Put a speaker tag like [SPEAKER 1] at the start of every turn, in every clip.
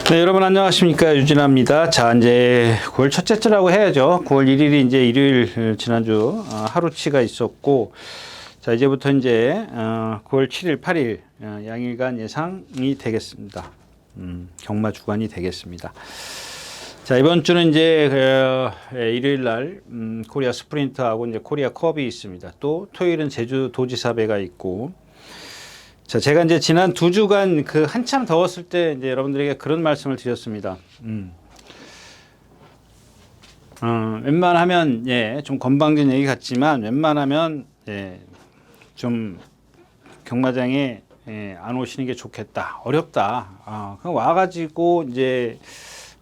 [SPEAKER 1] 네, 여러분 안녕하십니까. 유진아입니다. 자, 이제 9월 첫째 주라고 해야죠. 9월 1일이 이제 일요일 지난주 하루치가 있었고, 자, 이제부터 이제 9월 7일, 8일 양일간 예상이 되겠습니다. 경마 주간이 되겠습니다. 자, 이번 주는 이제 일요일 날 코리아 스프린트하고 이제 코리아 컵이 있습니다. 또 토요일은 제주 도지사배가 있고, 자, 제가 이제 지난 2주간 그 한참 더웠을 때 이제 여러분들에게 그런 말씀을 드렸습니다. 웬만하면 예, 좀 건방진 얘기 같지만 웬만하면 예, 좀 경마장에 예, 안 오시는 게 좋겠다. 어렵다. 그냥 와가지고 이제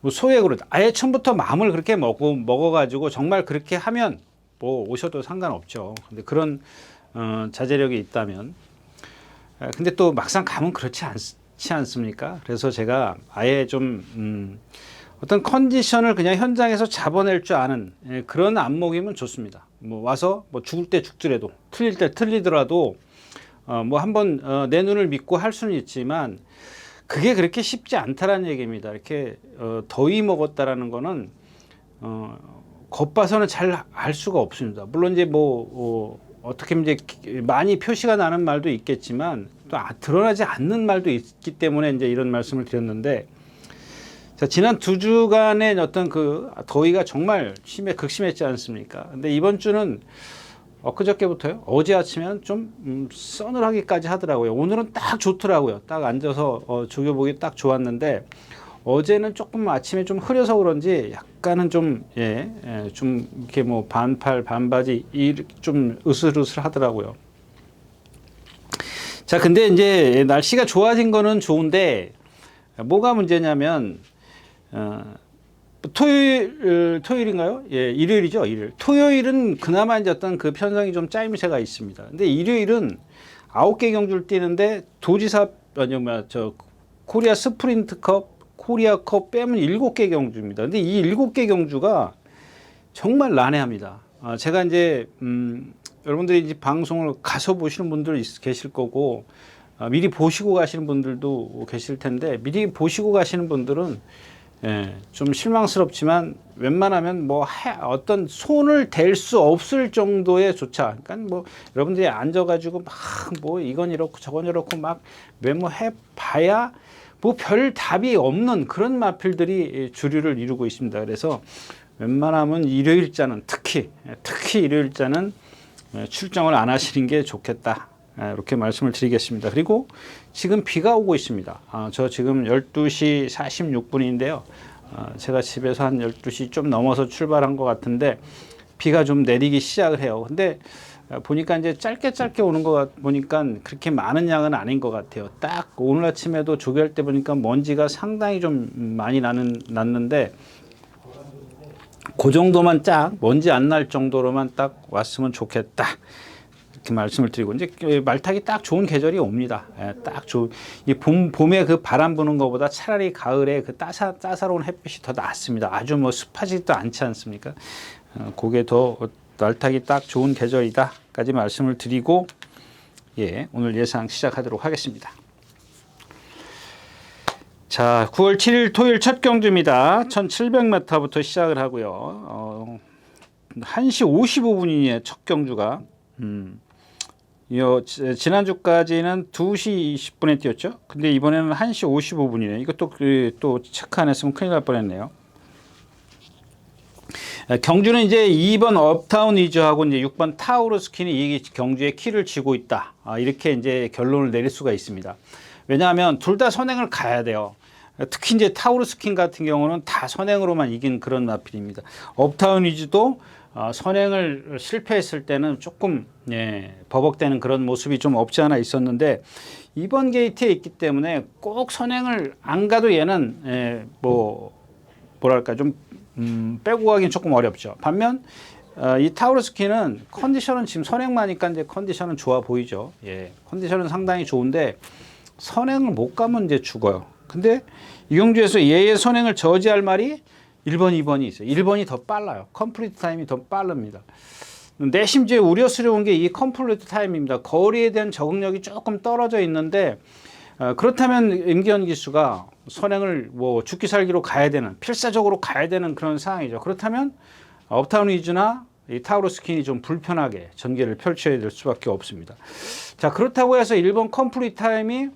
[SPEAKER 1] 뭐 소액으로 아예 처음부터 마음을 그렇게 먹어가지고 정말 그렇게 하면 뭐 오셔도 상관없죠. 근데 그런 자제력이 있다면. 근데 또 막상 가면 그렇지 않습니까? 그래서 제가 아예 좀 어떤 컨디션을 그냥 현장에서 잡아낼 줄 아는 그런 안목이면 좋습니다. 뭐 와서 뭐 죽을 때 죽더라도 틀릴 때 틀리더라도 뭐 한번 내 눈을 믿고 할 수는 있지만 그게 그렇게 쉽지 않다라는 얘기입니다. 이렇게 더위 먹었다라는 거는 겉봐서는 잘 알 수가 없습니다. 물론 이제 어떻게 이제 많이 표시가 나는 말도 있겠지만 또 드러나지 않는 말도 있기 때문에 이제 이런 말씀을 드렸는데, 자, 지난 2주간의 어떤 그 더위가 정말 극심했지 않습니까? 근데 이번 주는 엊그저께부터요. 어제 아침에는 좀 서늘하기까지 하더라고요. 오늘은 딱 좋더라고요. 딱 앉아서 조교보기 딱 좋았는데, 어제는 조금 아침에 좀 흐려서 그런지 약간은 좀 이렇게 뭐 반팔 반바지 좀 으슬으슬 하더라고요. 자, 근데 이제 날씨가 좋아진 거는 좋은데 뭐가 문제냐면 토요일인가요? 예, 일요일이죠. 일요일. 토요일은 그나마 이제 어떤 그 편성이 좀 짜임새가 있습니다. 근데 일요일은 9개 경주를 뛰는데 코리아 스프린트컵, 코리아컵 빼면 7개 경주입니다. 근데 이 7개 경주가 정말 난해합니다. 제가 이제 여러분들이 이제 방송을 가서 보시는 분들 계실 거고 미리 보시고 가시는 분들도 계실 텐데, 미리 보시고 가시는 분들은 좀 실망스럽지만 웬만하면 어떤 손을 댈 수 없을 정도의 조차, 그러니까 뭐 여러분들이 앉아가지고 막 뭐 이건 이렇고 저건 이렇고 막 메모해 봐야 뭐 별 답이 없는 그런 마필들이 주류를 이루고 있습니다. 그래서 웬만하면 일요일자는 특히 일요일자는 출정을 안 하시는 게 좋겠다. 이렇게 말씀을 드리겠습니다. 그리고 지금 비가 오고 있습니다. 저 지금 12시 46분인데요. 제가 집에서 한 12시 좀 넘어서 출발한 것 같은데 비가 좀 내리기 시작을 해요. 근데 보니까 이제 짧게 오는 거 보니까 그렇게 많은 양은 아닌 것 같아요. 딱 오늘 아침에도 조교할 때 보니까 먼지가 상당히 좀 많이 났는데 그 정도만 먼지 안 날 정도로만 딱 왔으면 좋겠다. 이렇게 말씀을 드리고, 이제 말타기 딱 좋은 계절이 옵니다. 딱 이 봄에 그 바람 부는 것보다 차라리 가을에 그 따사로운 햇빛이 더 낫습니다. 아주 뭐 습하지도 않지 않습니까? 그게 더 날타기 딱 좋은 계절이다까지 말씀을 드리고, 오늘 예상 시작하도록 하겠습니다. 자, 9월 7일 토요일 첫 경주입니다. 1700m부터 시작을 하고요. 1시 55분이에요, 첫 경주가. 지난주까지는 2시 20분에 뛰었죠. 근데 이번에는 1시 55분이네요. 이것도 또 체크 안 했으면 큰일 날 뻔했네요. 경주는 이제 2번 업타운 위즈하고 이제 6번 타우루스킨이 이 경주의 키를 쥐고 있다. 이렇게 이제 결론을 내릴 수가 있습니다. 왜냐하면 둘 다 선행을 가야 돼요. 특히 이제 타우루스킨 같은 경우는 다 선행으로만 이긴 그런 마필입니다. 업타운 위즈도 선행을 실패했을 때는 조금 버벅대는 그런 모습이 좀 없지 않아 있었는데, 이번 게이트에 있기 때문에 꼭 선행을 안 가도 얘는 뭐랄까 좀 빼고 가긴 조금 어렵죠. 반면 이 타우루스키는 컨디션은 지금 선행마니까 이제 컨디션은 좋아 보이죠. 컨디션은 상당히 좋은데 선행을 못 가면 이제 죽어요. 근데 이 경주에서 얘의 선행을 저지할 말이 1번, 2번이 있어요. 1번이 더 빨라요. 컴플리트 타임이 더 빠릅니다. 내심지에 우려스러운 게 이 컴플리트 타임입니다. 거리에 대한 적응력이 조금 떨어져 있는데 그렇다면 임기현 기수가 선행을 뭐 죽기 살기로 가야 되는, 필사적으로 가야 되는 그런 상황이죠. 그렇다면 업타운 위즈나 이 타우루스 퀸이 좀 불편하게 전개를 펼쳐야 될 수밖에 없습니다. 자, 그렇다고 해서 1번 컴플릿 타임이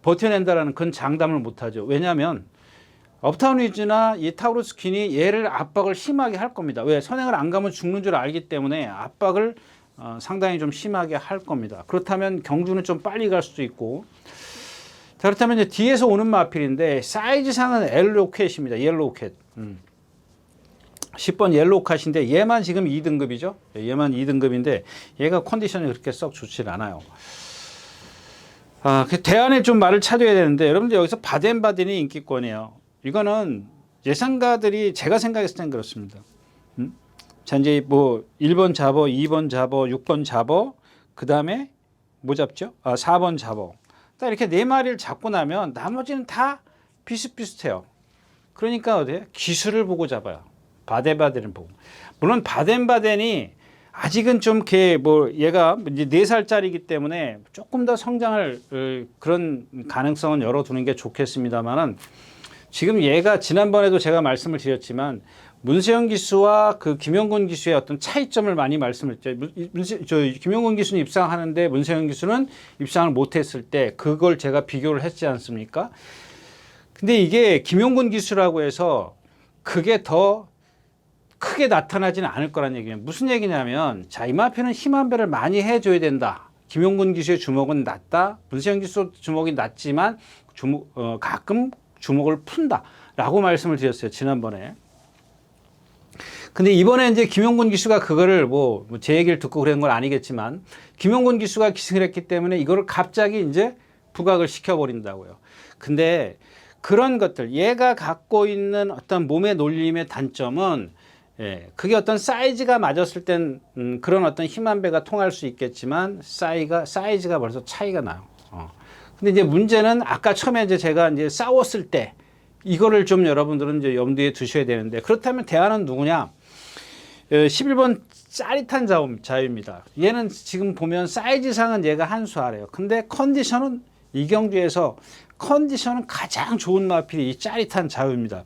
[SPEAKER 1] 버텨낸다라는 그건 장담을 못하죠. 왜냐하면 업타운 위즈나 이 타우루스 퀸이 얘를 압박을 심하게 할 겁니다. 왜? 선행을 안 가면 죽는 줄 알기 때문에 압박을 상당히 좀 심하게 할 겁니다. 그렇다면 경주는 좀 빨리 갈 수도 있고. 자, 그렇다면 이제 뒤에서 오는 마필인데 사이즈상은 옐로우 캣입니다. 옐로우 캣. 10번 옐로우 캣인데 얘만 지금 2등급이죠. 얘만 2등급인데 얘가 컨디션이 그렇게 썩 좋질 않아요. 그 대안에 좀 말을 찾아야 되는데 여러분들 여기서 바덴바덴이 인기권이에요. 이거는 예상가들이 제가 생각했을 땐 그렇습니다. 자, 이제 뭐 1번 잡어, 2번 잡어, 6번 잡어, 그 다음에 뭐 잡죠? 4번 잡어. 딱 이렇게 네 마리를 잡고 나면 나머지는 다 비슷비슷해요. 그러니까 어때요? 기술을 보고 잡아요. 바덴바덴을 보고. 물론 바덴바덴이 아직은 좀 이렇게 뭐 얘가 이제 4살짜리이기 때문에 조금 더 성장을 그런 가능성은 열어두는 게 좋겠습니다만은 지금 얘가 지난번에도 제가 말씀을 드렸지만 문세영 기수와 그 김영곤 기수의 어떤 차이점을 많이 말씀을 드렸죠. 김영곤 기수는 입상하는데 문세영 기수는 입상을 못했을 때 그걸 제가 비교를 했지 않습니까? 근데 이게 김영곤 기수라고 해서 그게 더 크게 나타나지는 않을 거란 얘기예요. 무슨 얘기냐면 자, 이마표는 힘한배를 많이 해줘야 된다. 김용근 기수의 주먹은 낮다. 문세영 기수 주먹이 낮지만 가끔 주먹을 푼다 라고 말씀을 드렸어요. 지난번에. 근데 이번에 이제 김용근 기수가 그거를 뭐 제 얘기를 듣고 그런 건 아니겠지만 김용근 기수가 기승을 했기 때문에 이거를 갑자기 이제 부각을 시켜버린다고요. 근데 그런 것들 얘가 갖고 있는 어떤 몸의 놀림의 단점은 그게 어떤 사이즈가 맞았을 땐 그런 어떤 힘한 배가 통할 수 있겠지만 사이즈가 벌써 차이가 나요. 근데 이제 문제는 아까 처음에 이제 제가 이제 싸웠을 때 이거를 좀 여러분들은 이제 염두에 두셔야 되는데 그렇다면 대안은 누구냐? 11번 짜릿한 자유입니다. 얘는 지금 보면 사이즈상은 얘가 한 수 아래요. 근데 컨디션은 이 경주에서 컨디션은 가장 좋은 마필이 이 짜릿한 자유입니다.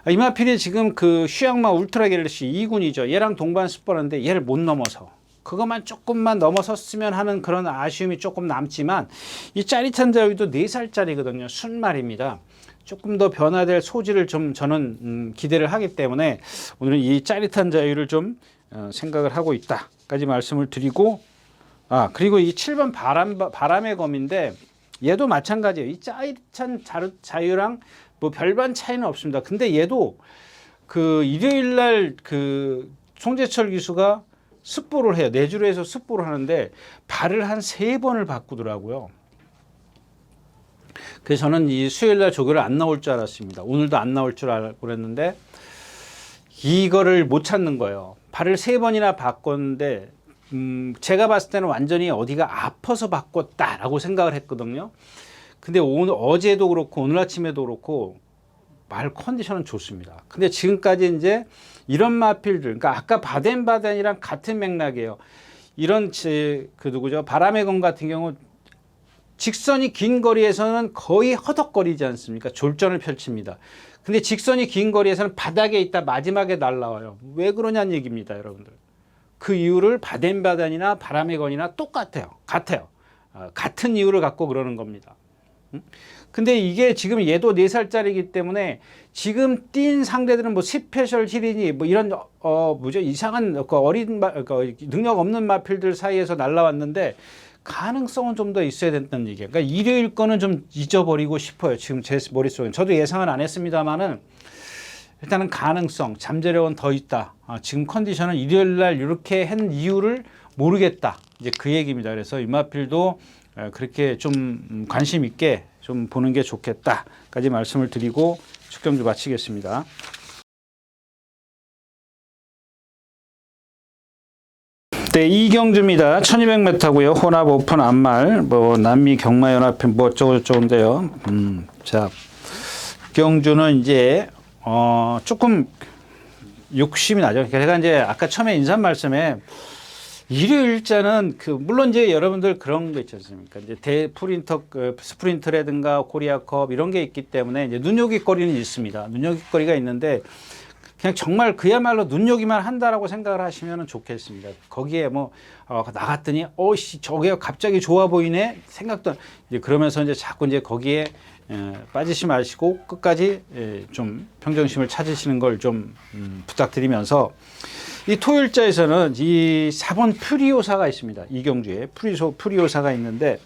[SPEAKER 1] 이 마필이 지금 그 슈양마 울트라 갤럭시 2군이죠. 얘랑 동반 스포는데 얘를 못 넘어서 그것만 조금만 넘어섰으면 하는 그런 아쉬움이 조금 남지만 이 짜릿한 자유도 4살짜리거든요. 순말입니다. 조금 더 변화될 소지를 좀 저는 기대를 하기 때문에 오늘은 이 짜릿한 자유를 좀 생각을 하고 있다까지 말씀을 드리고 그리고 이 7번 바람의 검인데 얘도 마찬가지예요. 이 짜릿한 자유랑 뭐 별반 차이는 없습니다. 근데 얘도 그 일요일 날 그 송재철 기수가 습보를 해요. 내주로에서 습보를 하는데 발을 한 3번을 바꾸더라고요. 그래서 저는 이 수요일 날 조교를 안 나올 줄 알았습니다. 오늘도 안 나올 줄 알고 그랬는데 이거를 못 찾는 거예요. 발을 3번이나 바꿨는데 제가 봤을 때는 완전히 어디가 아파서 바꿨다라고 생각을 했거든요. 근데 어제도 그렇고 오늘 아침에도 그렇고 말 컨디션은 좋습니다. 근데 지금까지 이제 이런 마필들, 그러니까 아까 바덴바덴이랑 같은 맥락이에요. 이런 그 누구죠? 바람의 검 같은 경우 직선이 긴 거리에서는 거의 허덕거리지 않습니까? 졸전을 펼칩니다. 근데 직선이 긴 거리에서는 바닥에 있다 마지막에 날라와요. 왜 그러냐는 얘기입니다, 여러분들. 그 이유를 바덴바덴이나 바람의 검이나 똑같아요. 같은 이유를 갖고 그러는 겁니다. 근데 이게 지금 얘도 4살짜리이기 때문에 지금 뛴 상대들은 뭐 스페셜 힐이니 뭐 이런 이상한 어린 능력 없는 마필들 사이에서 날라왔는데 가능성은 좀 더 있어야 된다는 얘기예요. 그러니까 일요일 거는 좀 잊어버리고 싶어요. 지금 제 머릿속에. 저도 예상은 안 했습니다만은 일단은 가능성, 잠재력은 더 있다. 지금 컨디션은 일요일 날 이렇게 한 이유를 모르겠다. 이제 그 얘기입니다. 그래서 이마필도 그렇게 좀 관심 있게 좀 보는 게 좋겠다까지 말씀을 드리고 축경주 마치겠습니다. 네, 이경주입니다. 1200m고요. 혼합 오픈 안말, 뭐 남미 경마연합회 뭐 어쩌고저쩌고인데요. 자, 경주는 이제 조금 욕심이 나죠. 제가 이제 아까 처음에 인사 말씀에 일요일자는 물론 이제 여러분들 그런 거 있지 않습니까? 이제 대프린터 스프린트라든가 코리아컵 이런 게 있기 때문에 이제 눈요깃거리는 있습니다. 눈요깃거리가 있는데 그냥 정말 그야말로 눈요기만 한다라고 생각을 하시면 좋겠습니다. 거기에 나갔더니 저게 갑자기 좋아 보이네 생각도 이제 그러면서 이제 자꾸 이제 거기에 빠지시 마시고 끝까지 좀 평정심을 찾으시는 걸 좀 부탁드리면서 이 토요일자에서는 이 4번 퓨리오사가 있습니다. 이경주에 퓨리오사가 있는데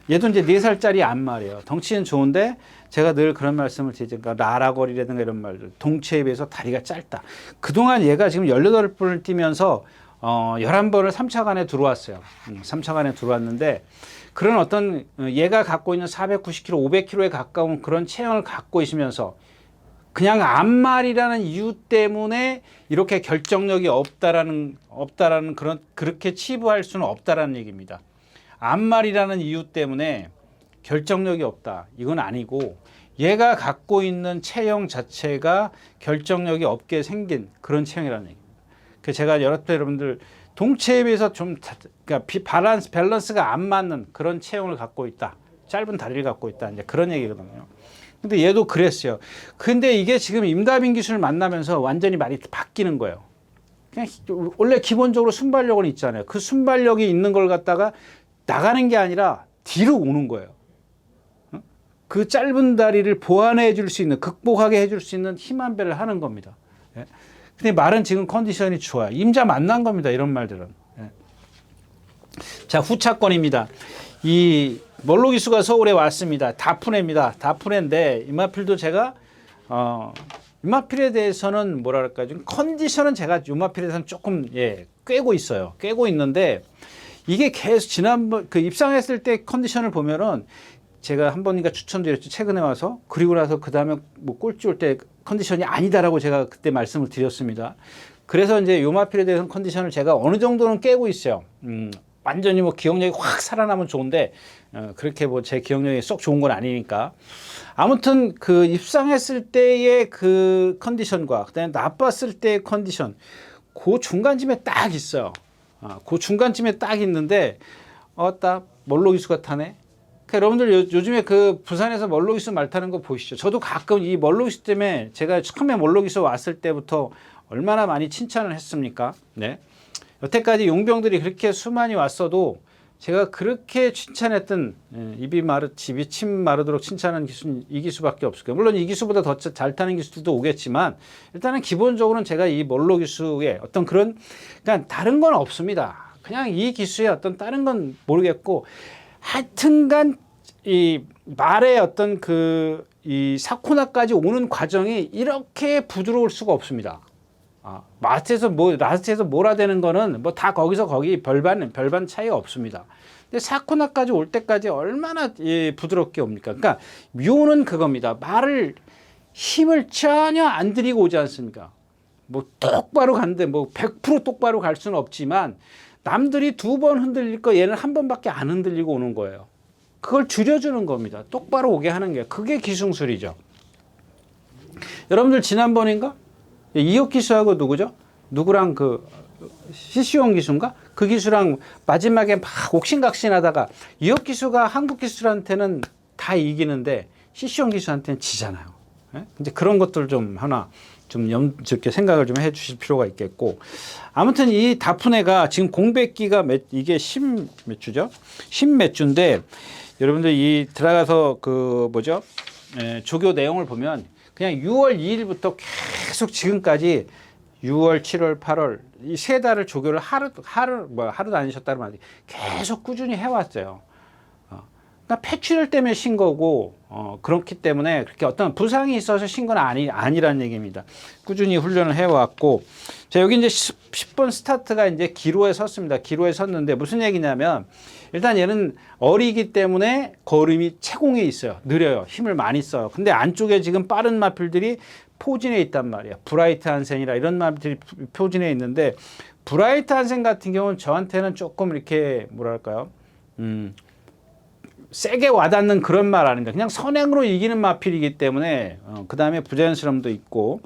[SPEAKER 1] 얘도 이제 4살짜리 암말이에요. 덩치는 좋은데 제가 늘 그런 말씀을 드리죠. 그러니까 라라거리라든가 이런 말들. 동체에 비해서 다리가 짧다. 그동안 얘가 지금 18번을 뛰면서 11번을 3차간에 들어왔어요. 3차간에 들어왔는데 그런 어떤 얘가 갖고 있는 490kg, 500kg에 가까운 그런 체형을 갖고 있으면서 그냥 암말이라는 이유 때문에 이렇게 결정력이 없다라는 그렇게 치부할 수는 없다라는 얘기입니다. 암말이라는 이유 때문에 결정력이 없다. 이건 아니고 얘가 갖고 있는 체형 자체가 결정력이 없게 생긴 그런 체형이라는 얘기입니다. 그래서 제가 여러분들 동체에 비해서 좀 그러니까 밸런스가 안 맞는 그런 체형을 갖고 있다. 짧은 다리를 갖고 있다. 이제 그런 얘기거든요. 근데 얘도 그랬어요. 근데 이게 지금 임다빈 기수를 만나면서 완전히 말이 바뀌는 거예요. 그냥 원래 기본적으로 순발력은 있잖아요. 그 순발력이 있는 걸 갖다가 나가는 게 아니라 뒤로 오는 거예요. 그 짧은 다리를 보완해 줄 수 있는, 극복하게 해줄 수 있는 힘 한 배를 하는 겁니다. 근데 말은 지금 컨디션이 좋아요. 임자 만난 겁니다. 이런 말들은. 자, 후차권입니다. 이 멀로기수가 서울에 왔습니다. 다프네입니다. 다프네인데 이마필도 제가 이마필에 대해서는 뭐랄까 좀 컨디션은 제가 이마필에 대해서는 조금 꿰고 있어요. 꿰고 있는데 이게 계속 지난번 입상했을 때 컨디션을 보면은 제가 한 번인가 추천드렸죠. 최근에 와서. 그리고 나서 그 다음에 꼴찌 올 때 컨디션이 아니다라고 제가 그때 말씀을 드렸습니다. 그래서 이제 요마필에 대한 컨디션을 제가 어느 정도는 깨고 있어요. 완전히 기억력이 확 살아나면 좋은데 그렇게 제 기억력이 쏙 좋은 건 아니니까. 아무튼 그 입상했을 때의 그 컨디션과 그다음에 나빴을 때의 컨디션 그 중간쯤에 딱 있어요. 그 중간쯤에 딱 있는데 딱 멀로기수가 타네. 그러니까 여러분들 요즘에 그 부산에서 멀로기수 말 타는 거 보시죠. 저도 가끔 이 멀로기수 때문에 제가 처음에 멀로기수 왔을 때부터 얼마나 많이 칭찬을 했습니까? 네. 여태까지 용병들이 그렇게 수많이 왔어도 제가 그렇게 칭찬했던 입이 침 마르도록 칭찬한 기수는 이 기수밖에 없을 거예요. 물론 이 기수보다 더 잘 타는 기수들도 오겠지만 일단은 기본적으로는 제가 이 멀로 기수의 어떤 그런 그러니까 다른 건 없습니다. 그냥 이 기수의 어떤 다른 건 모르겠고 하여튼간 이 말의 어떤 이 사코나까지 오는 과정이 이렇게 부드러울 수가 없습니다. 라스트에서 몰아대는 거는 다 거기서 거기 별반 차이가 없습니다. 근데 사코나까지 올 때까지 얼마나 부드럽게 옵니까? 그러니까 묘는 그겁니다. 말을 힘을 전혀 안 들이고 오지 않습니까? 똑바로 가는데 100% 똑바로 갈 수는 없지만 남들이 2번 흔들릴 거 얘는 한 번밖에 안 흔들리고 오는 거예요. 그걸 줄여주는 겁니다. 똑바로 오게 하는 게 그게 기술이죠. 여러분들 지난번인가? 이혁 기수하고 누구죠? 누구랑 시시용 기수인가? 그 기수랑 마지막에 막 옥신각신하다가 이혁 기수가 한국 기수한테는 다 이기는데 시시용 기수한테는 지잖아요. 이제 그런 것들 좀 하나 이렇게 생각을 좀 해주실 필요가 있겠고 아무튼 이 다프네가 지금 공백기가 이게 10몇 주죠? 10몇 주인데 여러분들 이 들어가서 조교 내용을 보면 그냥 6월 2일부터 계속 지금까지 6월, 7월, 8월 이 3달을 조교를 하루도 안 쉬었다는 말이 계속 꾸준히 해왔어요. 그러니까 폐출혈 때문에 쉰 거고 그렇기 때문에 그렇게 어떤 부상이 있어서 쉰 건 아니라는 얘기입니다. 꾸준히 훈련을 해왔고 자 여기 이제 10번 스타트가 이제 기로에 섰습니다. 기로에 섰는데 무슨 얘기냐면 일단 얘는 어리기 때문에 걸음이 채공에 있어요. 느려요. 힘을 많이 써요. 근데 안쪽에 지금 빠른 마필들이 포진해 있단 말이에요. 브라이트 한센이라 이런 마필들이 포진해 있는데 브라이트 한센 같은 경우는 저한테는 조금 이렇게 뭐랄까요? 세게 와닿는 그런 말 아닙니다. 그냥 선행으로 이기는 마필이기 때문에 그 다음에 부자연스러움도 있고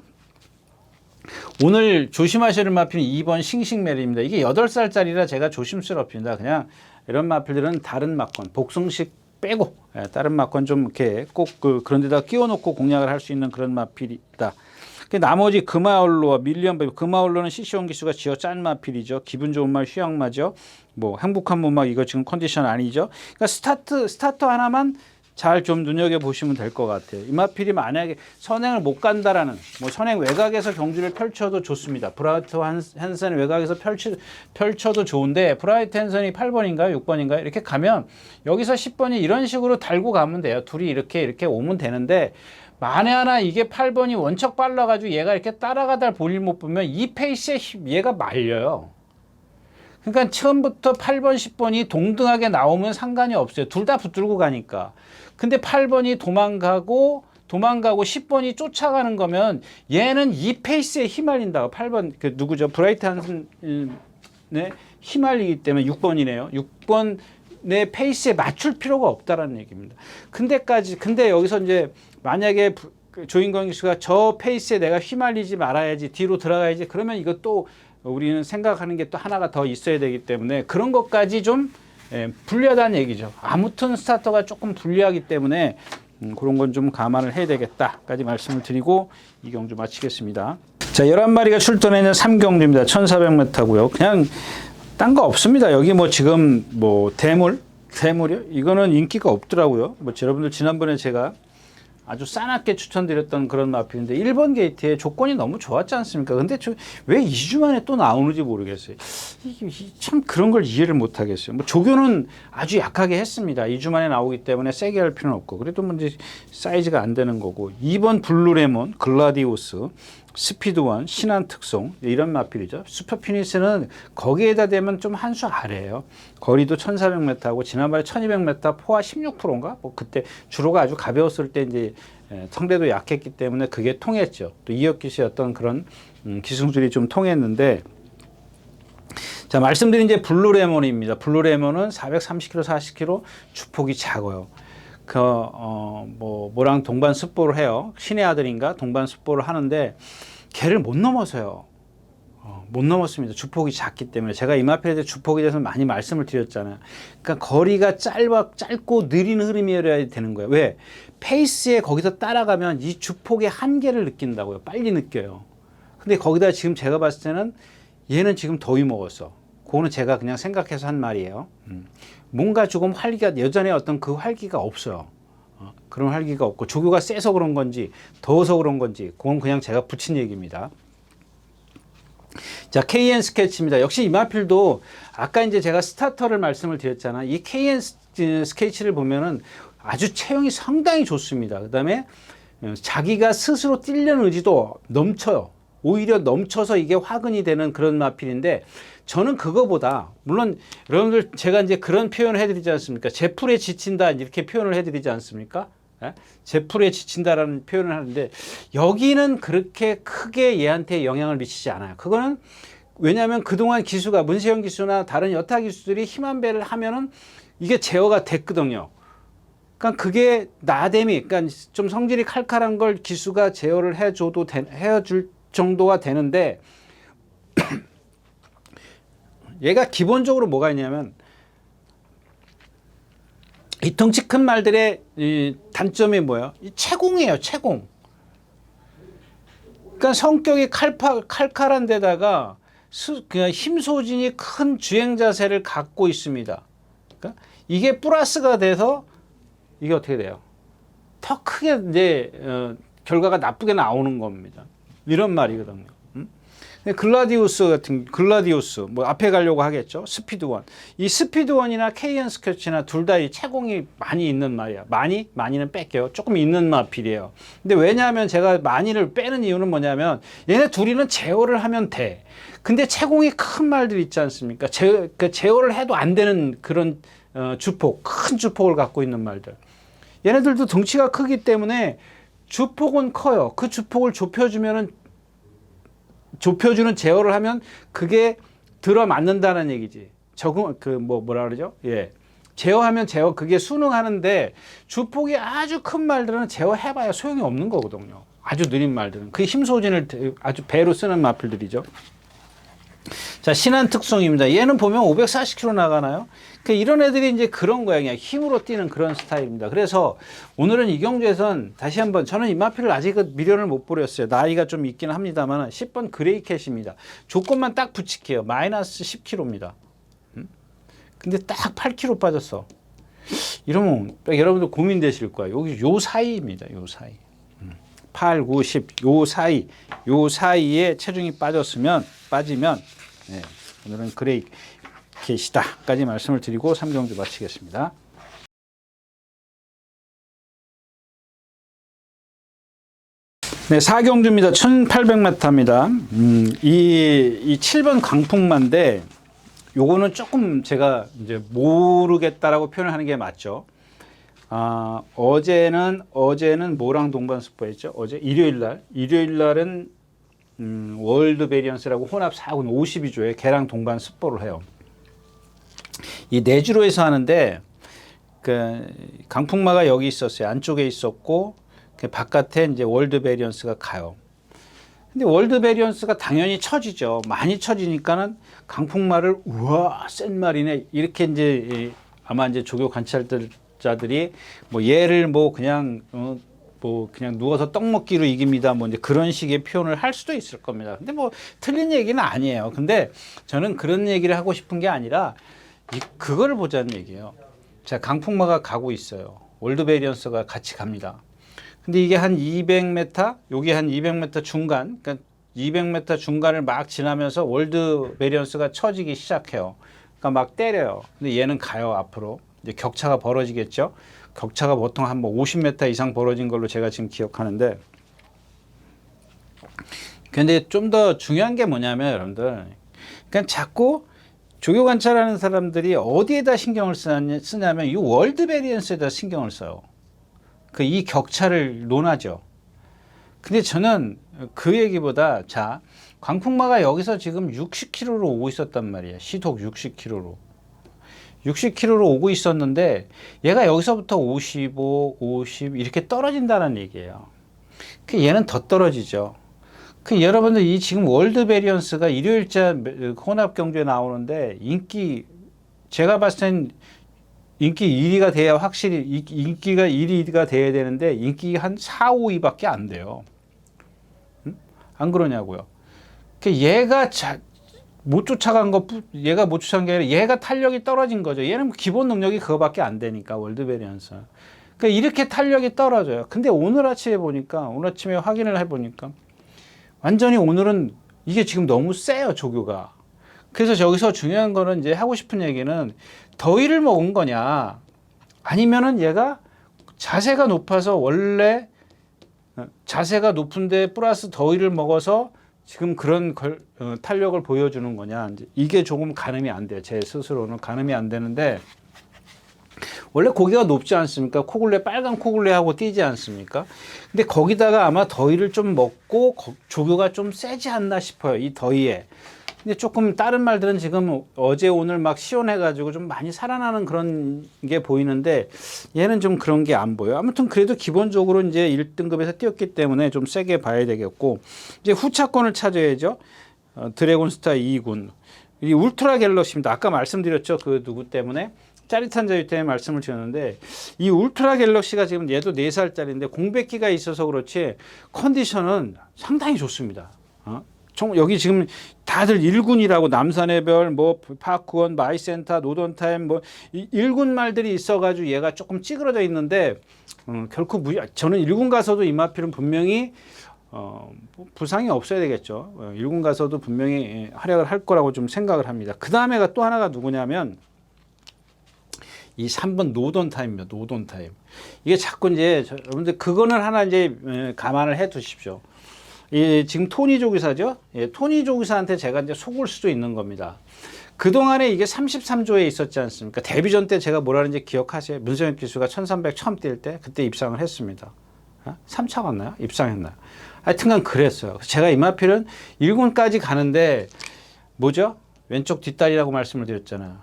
[SPEAKER 1] 오늘 조심하셔야 할 마필은 2번 싱싱메리입니다. 이게 8살짜리라 제가 조심스럽습니다. 그냥 이런 마필들은 다른 마건, 복숭식 빼고 다른 마건 좀 이렇게 꼭 그런 데다 끼워 놓고 공략을 할 수 있는 그런 마필이다. 나머지 금화올로와 밀리언, 금화올로는 CC1 기수가 지어 짠 마필이죠. 기분 좋은 말, 휴양마죠. 뭐 행복한 문막 이거 지금 컨디션 아니죠. 그러니까 스타터 하나만 잘 좀 눈여겨보시면 될 것 같아요. 이 마필이 만약에 선행을 못 간다라는, 뭐 선행 외곽에서 경주를 펼쳐도 좋습니다. 브라이트 핸슨 외곽에서 펼쳐도 좋은데, 브라이트 핸슨이 8번인가요? 6번인가요? 이렇게 가면 여기서 10번이 이런 식으로 달고 가면 돼요. 둘이 이렇게 오면 되는데, 만에 하나 이게 8번이 원척 빨라가지고 얘가 이렇게 따라가다 볼일 못 보면 이 페이스에 얘가 말려요. 그러니까 처음부터 8번, 10번이 동등하게 나오면 상관이 없어요. 둘 다 붙들고 가니까. 근데 8번이 도망가고 10번이 쫓아가는 거면 얘는 이 페이스에 휘말린다고. 8번 그 누구죠? 브라이트 한슨에 휘말리기 때문에 6번이네요. 6번의 페이스에 맞출 필요가 없다라는 얘기입니다. 근데 여기서 이제 만약에 조인권 기수가 저 페이스에 내가 휘말리지 말아야지, 뒤로 들어가야지, 그러면 이것도 우리는 생각하는 게 또 하나가 더 있어야 되기 때문에 그런 것까지 좀 불리하다는 얘기죠. 아무튼 스타터가 조금 불리하기 때문에 그런 건 좀 감안을 해야 되겠다까지 말씀을 드리고 이 경주 마치겠습니다. 자, 11마리가 출전했는 3경주입니다. 1400m고요. 그냥 딴 거 없습니다. 여기 뭐 지금 뭐 대물이요? 이거는 인기가 없더라고요. 뭐 여러분들 지난번에 제가 아주 싸납게 추천드렸던 그런 마필인데 1번 게이트에 조건이 너무 좋았지 않습니까? 근데 왜 2주 만에 또 나오는지 모르겠어요. 참 그런 걸 이해를 못 하겠어요. 뭐 조교는 아주 약하게 했습니다. 2주 만에 나오기 때문에 세게 할 필요는 없고. 그래도 뭐 이제 사이즈가 안 되는 거고. 2번 블루레몬, 글라디우스, 스피드원, 신한 특송 이런 마필이죠. 슈퍼피니스는 거기에다 대면 좀 한 수 아래예요. 거리도 1400m하고 지난번에 1200m 포화 16%인가? 뭐 그때 주로가 아주 가벼웠을 때 이제 상대도 약했기 때문에 그게 통했죠. 또 이혁기 씨의 어떤 그런 기승술이 좀 통했는데, 자, 말씀드린 이제 블루레몬입니다. 블루레몬은 430kg, 40kg 주폭이 작아요. 뭐랑 동반 습보를 해요. 신의 아들인가 동반 습보를 하는데 걔를 못 넘어서요. 못 넘었습니다. 주폭이 작기 때문에. 제가 이 마필에 대해 주폭에 대해서 많이 말씀을 드렸잖아요. 그러니까 거리가 짧고 느린 흐름이어야 되는 거예요. 왜? 페이스에 거기서 따라가면 이 주폭의 한계를 느낀다고요. 빨리 느껴요. 근데 거기다 지금 제가 봤을 때는 얘는 지금 더위 먹었어. 그거는 제가 그냥 생각해서 한 말이에요. 뭔가 조금 활기가, 여전히 어떤 그 활기가 없어요. 그런 활기가 없고, 조교가 세서 그런 건지, 더워서 그런 건지, 그건 그냥 제가 붙인 얘기입니다. 자, KN 스케치입니다. 역시 이 마필도 아까 이제 제가 스타터를 말씀을 드렸잖아요. 이 KN 스케치를 보면은 아주 체형이 상당히 좋습니다. 그 다음에 자기가 스스로 뛰려는 의지도 넘쳐요. 오히려 넘쳐서 이게 화근이 되는 그런 마필인데, 저는 그거보다, 물론 여러분들 제가 이제 그런 표현을 해드리지 않습니까? 제풀에 지친다 이렇게 표현을 해드리지 않습니까? 제풀에 지친다라는 표현을 하는데, 여기는 그렇게 크게 얘한테 영향을 미치지 않아요. 그거는 왜냐하면 그동안 기수가 문세영 기수나 다른 여타 기수들이 힘한 배를 하면은 이게 제어가 됐거든요. 그러니까 그게 나댐이, 그러니까 좀 성질이 칼칼한 걸 기수가 제어를 해줄 정도가 되는데, 얘가 기본적으로 뭐가 있냐면, 이 덩치 큰 말들의 이 단점이 뭐예요? 이 채공이에요, 채공. 그러니까 성격이 칼칼한 데다가 그냥 힘 소진이 큰 주행 자세를 갖고 있습니다. 그러니까 이게 플러스가 돼서 이게 어떻게 돼요? 더 크게 이제 결과가 나쁘게 나오는 겁니다. 이런 말이거든요. 글라디우스 뭐 앞에 가려고 하겠죠. 스피드원. 이 스피드원이나 KN 스케치나 둘 다 이 채공이 많이 있는 말이야. 많이는 뺄게요. 조금 있는 마필이에요. 근데 왜냐하면 제가 많이를 빼는 이유는 뭐냐면, 얘네 둘이는 제어를 하면 돼. 근데 채공이 큰 말들 있지 않습니까? 제어를 해도 안 되는 그런 주폭, 큰 주폭을 갖고 있는 말들. 얘네들도 덩치가 크기 때문에 주폭은 커요. 그 주폭을 좁혀주는 제어를 하면 그게 들어맞는다는 얘기지. 뭐라 그러죠? 예. 제어하면 제어 그게 순응하는데 주폭이 아주 큰 말들은 제어해봐야 소용이 없는 거거든요. 아주 느린 말들은 그 힘 소진을 아주 배로 쓰는 마필들이죠. 자, 신한 특성입니다. 얘는 보면 540km 나가나요? 이런 애들이 이제 그런 거야. 그냥 힘으로 뛰는 그런 스타일입니다. 그래서 오늘은 이경주에선 다시 한번 저는 이 마필을 아직 미련을 못 버렸어요. 나이가 좀 있긴 합니다만 10번 그레이캣입니다. 조건만 딱 붙일게요. 마이너스 10km입니다. 근데 딱 8kg 빠졌어. 이러면 여러분들 고민되실 거야. 여기 요 사이입니다. 요 사이. 8, 9, 10, 요 사이. 요 사이에 체중이 빠지면, 네, 오늘은 그레이캣이다. 까지 말씀을 드리고 3경주 마치겠습니다. 네, 4경주입니다. 1800m입니다. 이 7번 강풍마인데, 요거는 조금 제가 이제 모르겠다라고 표현을 하는 게 맞죠. 어제는 뭐랑 동반스포했죠? 어제 일요일 날은 월드 베리언스라고 혼합 4군 52조에 걔랑 동반스포를 해요. 이 내주로에서 하는데 그 강풍마가 여기 있었어요. 안쪽에 있었고 그 바깥에 이제 월드 베리언스가 가요. 근데 월드 베리언스가 당연히 처지죠. 많이 처지니까는 강풍마를 우와 센 말이네 이렇게 이제 아마 이제 조교 관찰자들이 뭐 얘를 뭐 그냥 그냥 누워서 떡 먹기로 이깁니다. 뭐 이제 그런 식의 표현을 할 수도 있을 겁니다. 근데 뭐 틀린 얘기는 아니에요. 근데 저는 그런 얘기를 하고 싶은 게 아니라 그거를 보자는 얘기예요. 자, 강풍마가 가고 있어요. 월드 베리언스가 같이 갑니다. 근데 이게 한 200m, 여기 한 200m 중간, 그러니까 200m 중간을 막 지나면서 월드 베리언스가 처지기 시작해요. 그러니까 막 때려요. 근데 얘는 가요, 앞으로. 이제 격차가 벌어지겠죠? 격차가 보통 한 뭐 50m 이상 벌어진 걸로 제가 지금 기억하는데. 근데 좀 더 중요한 게 뭐냐면, 여러분들. 그냥 자꾸 조교 관찰하는 사람들이 어디에다 신경을 쓰냐면, 이 월드 베리언스에다 신경을 써요. 이 격차를 논하죠. 근데 저는 그 얘기보다 자 광풍마가 여기서 지금 60km로 오고 있었단 말이에요. 시속 60km로. 60km로 오고 있었는데 얘가 여기서부터 55, 50 이렇게 떨어진다는 얘기예요. 얘는 더 떨어지죠. 여러분들 이 지금 월드 베리언스가 일요일자 혼합 경주에 나오는데 제가 봤을 땐 인기 1위가 돼야 확실히 인기가 1위가 돼야 되는데 인기가 한 4, 5위밖에 안 돼요. 안 그러냐고요. 얘가 못 쫓아간 얘가 못 쫓아간 게 아니라 얘가 탄력이 떨어진 거죠. 얘는 기본 능력이 그거밖에 안 되니까 월드 베리언스. 이렇게 탄력이 떨어져요. 근데 오늘 아침에 확인을 해보니까 완전히 오늘은 이게 지금 너무 세요, 조교가. 그래서 여기서 중요한 거는 이제 하고 싶은 얘기는 더위를 먹은 거냐 아니면은 얘가 자세가 높아서 원래 자세가 높은데 플러스 더위를 먹어서 지금 그런 탄력을 보여주는 거냐 이게 조금 가늠이 안 돼요. 제 스스로는 가늠이 안 되는데 원래 고개가 높지 않습니까? 빨간 코굴레하고 뛰지 않습니까? 근데 거기다가 아마 더위를 좀 먹고 조교가 좀 세지 않나 싶어요. 이 더위에. 근데 조금 다른 말들은 지금 어제 오늘 막 시원해가지고 좀 많이 살아나는 그런 게 보이는데 얘는 좀 그런 게 안 보여요. 아무튼 그래도 기본적으로 이제 1등급에서 뛰었기 때문에 좀 세게 봐야 되겠고 이제 후차권을 찾아야죠. 드래곤스타 2군. 이 울트라 갤럭시입니다. 아까 말씀드렸죠. 그 누구 때문에? 짜릿한 자유 때문에 말씀을 드렸는데 이 울트라 갤럭시가 지금 얘도 4살짜리인데 공백기가 있어서 그렇지 컨디션은 상당히 좋습니다. 여기 지금 다들 1군이라고 남산의 별, 파크원, 마이센터, 노던타임 1군 말들이 있어가지고 얘가 조금 찌그러져 있는데 결코 저는 1군 가서도 이마필은 분명히 부상이 없어야 되겠죠. 1군 가서도 분명히 활약을 할 거라고 좀 생각을 합니다. 그 다음에가 또 하나가 누구냐면 이 3번 노던타임입니다. 노던타임. 이게 자꾸 이제 여러분들 그거는 하나 이제 감안을 해 두십시오. 지금 토니 조기사죠. 토니 조기사한테 제가 이제 속을 수도 있는 겁니다. 그동안에 이게 33조에 있었지 않습니까? 데뷔전 때 제가 뭐라는지 기억하세요? 문성혁 기수가 1300 처음 뛸 때 그때 입상을 했습니다. 3차 갔나요? 입상했나요? 하여튼간 그랬어요. 제가 이마필은 1군까지 가는데 뭐죠? 왼쪽 뒷다리라고 말씀을 드렸잖아요.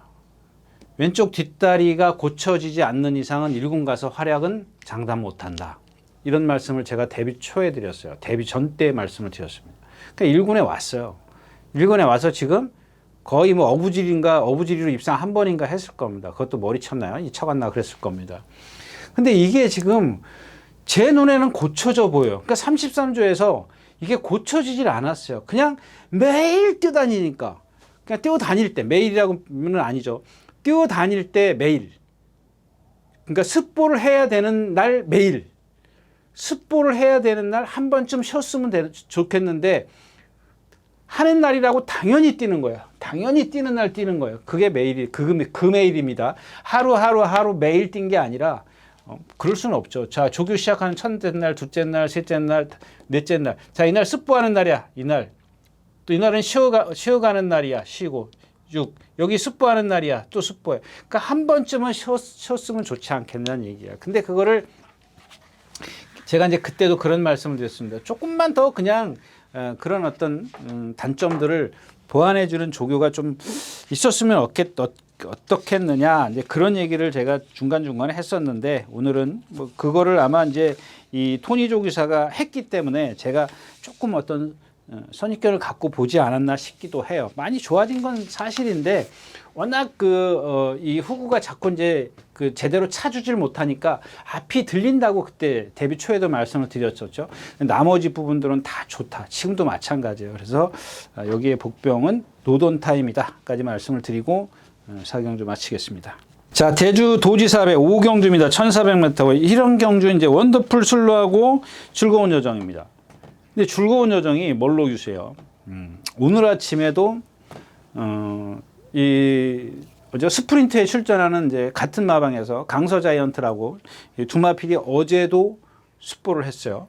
[SPEAKER 1] 왼쪽 뒷다리가 고쳐지지 않는 이상은 1군 가서 활약은 장담 못한다. 이런 말씀을 제가 데뷔 초에 드렸어요. 데뷔 전 때 말씀을 드렸습니다. 그러니까 1군에 왔어요. 1군에 와서 지금 거의 뭐 어부지리로 입상 한 번인가 했을 겁니다. 그것도 머리 쳤나요? 이 쳐갔나 그랬을 겁니다. 근데 이게 지금 제 눈에는 고쳐져 보여요. 그러니까 33조에서 이게 고쳐지질 않았어요. 그냥 매일 뛰어다니니까. 그냥 뛰어다닐 때, 매일이라고는 아니죠. 뛰어다닐 때 매일. 그러니까 습보를 해야 되는 날 매일. 습보를 해야 되는 날 한 번쯤 쉬었으면 좋겠는데 하는 날이라고 당연히 뛰는 거예요. 당연히 뛰는 날 뛰는 거예요. 그게 매일이 그 매일입니다. 하루 매일 뛴 게 아니라 그럴 수는 없죠. 자, 조교 시작하는 첫째 날, 둘째 날, 셋째 날, 넷째 날. 자, 이날 습보하는 날이야. 이날. 또 이날은 쉬어가는 날이야. 쉬고. 6. 여기 습보하는 날이야. 또 습보해. 그러니까 한 번쯤은 쉬었으면 좋지 않겠냐는 얘기야. 근데 그거를 제가 이제 그때도 그런 말씀을 드렸습니다. 조금만 더 그냥 그런 어떤 단점들을 보완해주는 조교가 좀 있었으면 어떻겠느냐 이제 그런 얘기를 제가 중간중간에 했었는데 오늘은 뭐 그거를 아마 이제 이 토니 조교사가 했기 때문에 제가 조금 어떤 선입견을 갖고 보지 않았나 싶기도 해요. 많이 좋아진 건 사실인데 워낙 이 후구가 자꾸 이제 그 제대로 차주질 못하니까 앞이 들린다고 그때 데뷔 초에도 말씀을 드렸었죠. 나머지 부분들은 다 좋다. 지금도 마찬가지예요. 그래서 여기에 복병은 노돈 타임이다까지 말씀을 드리고 사경주 마치겠습니다. 자, 대주 도지사배 5경주입니다. 1400m. 이런 경주 이제 원더풀 술로하고 즐거운 여정입니다. 근데 즐거운 여정이 뭘로 유세요? 오늘 아침에도 스프린트에 출전하는 이제 같은 마방에서 강서 자이언트라고 두마필이 어제도 습보를 했어요.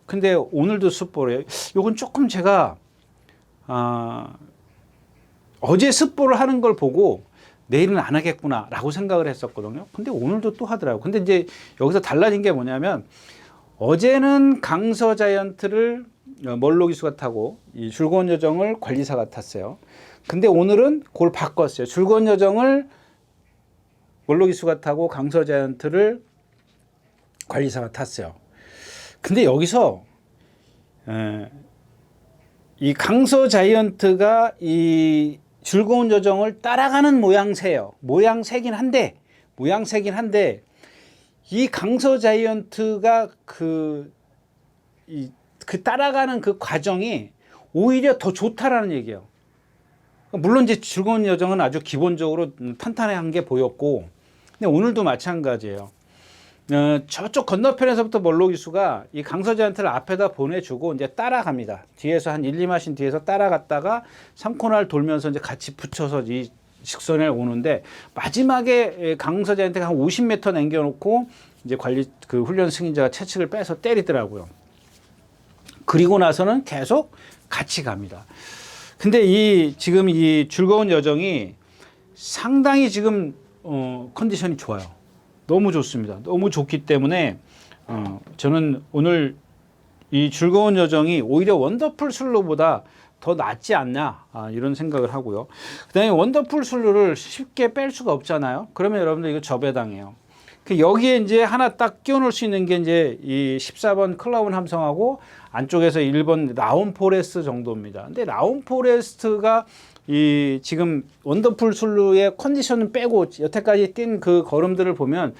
[SPEAKER 1] 근데 오늘도 습보를 해요. 요건 조금 제가 어제 습보를 하는 걸 보고 내일은 안 하겠구나라고 생각을 했었거든요. 근데 오늘도 또 하더라고요. 근데 이제 여기서 달라진 게 뭐냐면 어제는 강서 자이언트를 멀로기수가 타고 이 즐거운 여정을 관리사가 탔어요. 근데 오늘은 그걸 바꿨어요. 즐거운 여정을 멀로기수가 타고 강서 자이언트를 관리사가 탔어요. 근데 여기서 이 강서 자이언트가 이 즐거운 여정을 따라가는 모양새예요. 모양새긴 한데 이 강서 자이언트가 그 따라가는 그 과정이 오히려 더 좋다라는 얘기예요. 물론 이제 즐거운 여정은 아주 기본적으로 탄탄한 게 보였고, 근데 오늘도 마찬가지예요. 저쪽 건너편에서부터 멀로기수가 이 강서 자이언트를 앞에다 보내주고 이제 따라갑니다. 뒤에서 한 1, 2마신 뒤에서 따라갔다가 3코너를 돌면서 이제 같이 붙여서 이 직선에 오는데 마지막에 강서 자이언트가 한 50m 남겨놓고 이제 그 훈련 승인자가 채찍을 빼서 때리더라고요. 그리고 나서는 계속 같이 갑니다. 근데 지금 이 즐거운 여정이 상당히 지금 컨디션이 좋아요. 너무 좋습니다. 너무 좋기 때문에 저는 오늘 이 즐거운 여정이 오히려 원더풀 술로보다 더 낫지 않냐 이런 생각을 하고요. 그다음에 원더풀 술로를 쉽게 뺄 수가 없잖아요. 그러면 여러분들 이거 저배당해요. 여기에 이제 하나 딱 끼워놓을 수 있는 게 이제 이 14번 클라운 함성하고 안쪽에서 1번 라운 포레스트 정도입니다. 근데 라운 포레스트가 이 지금 원더풀 술루의 컨디션을 빼고 여태까지 뛴 그 걸음들을 보면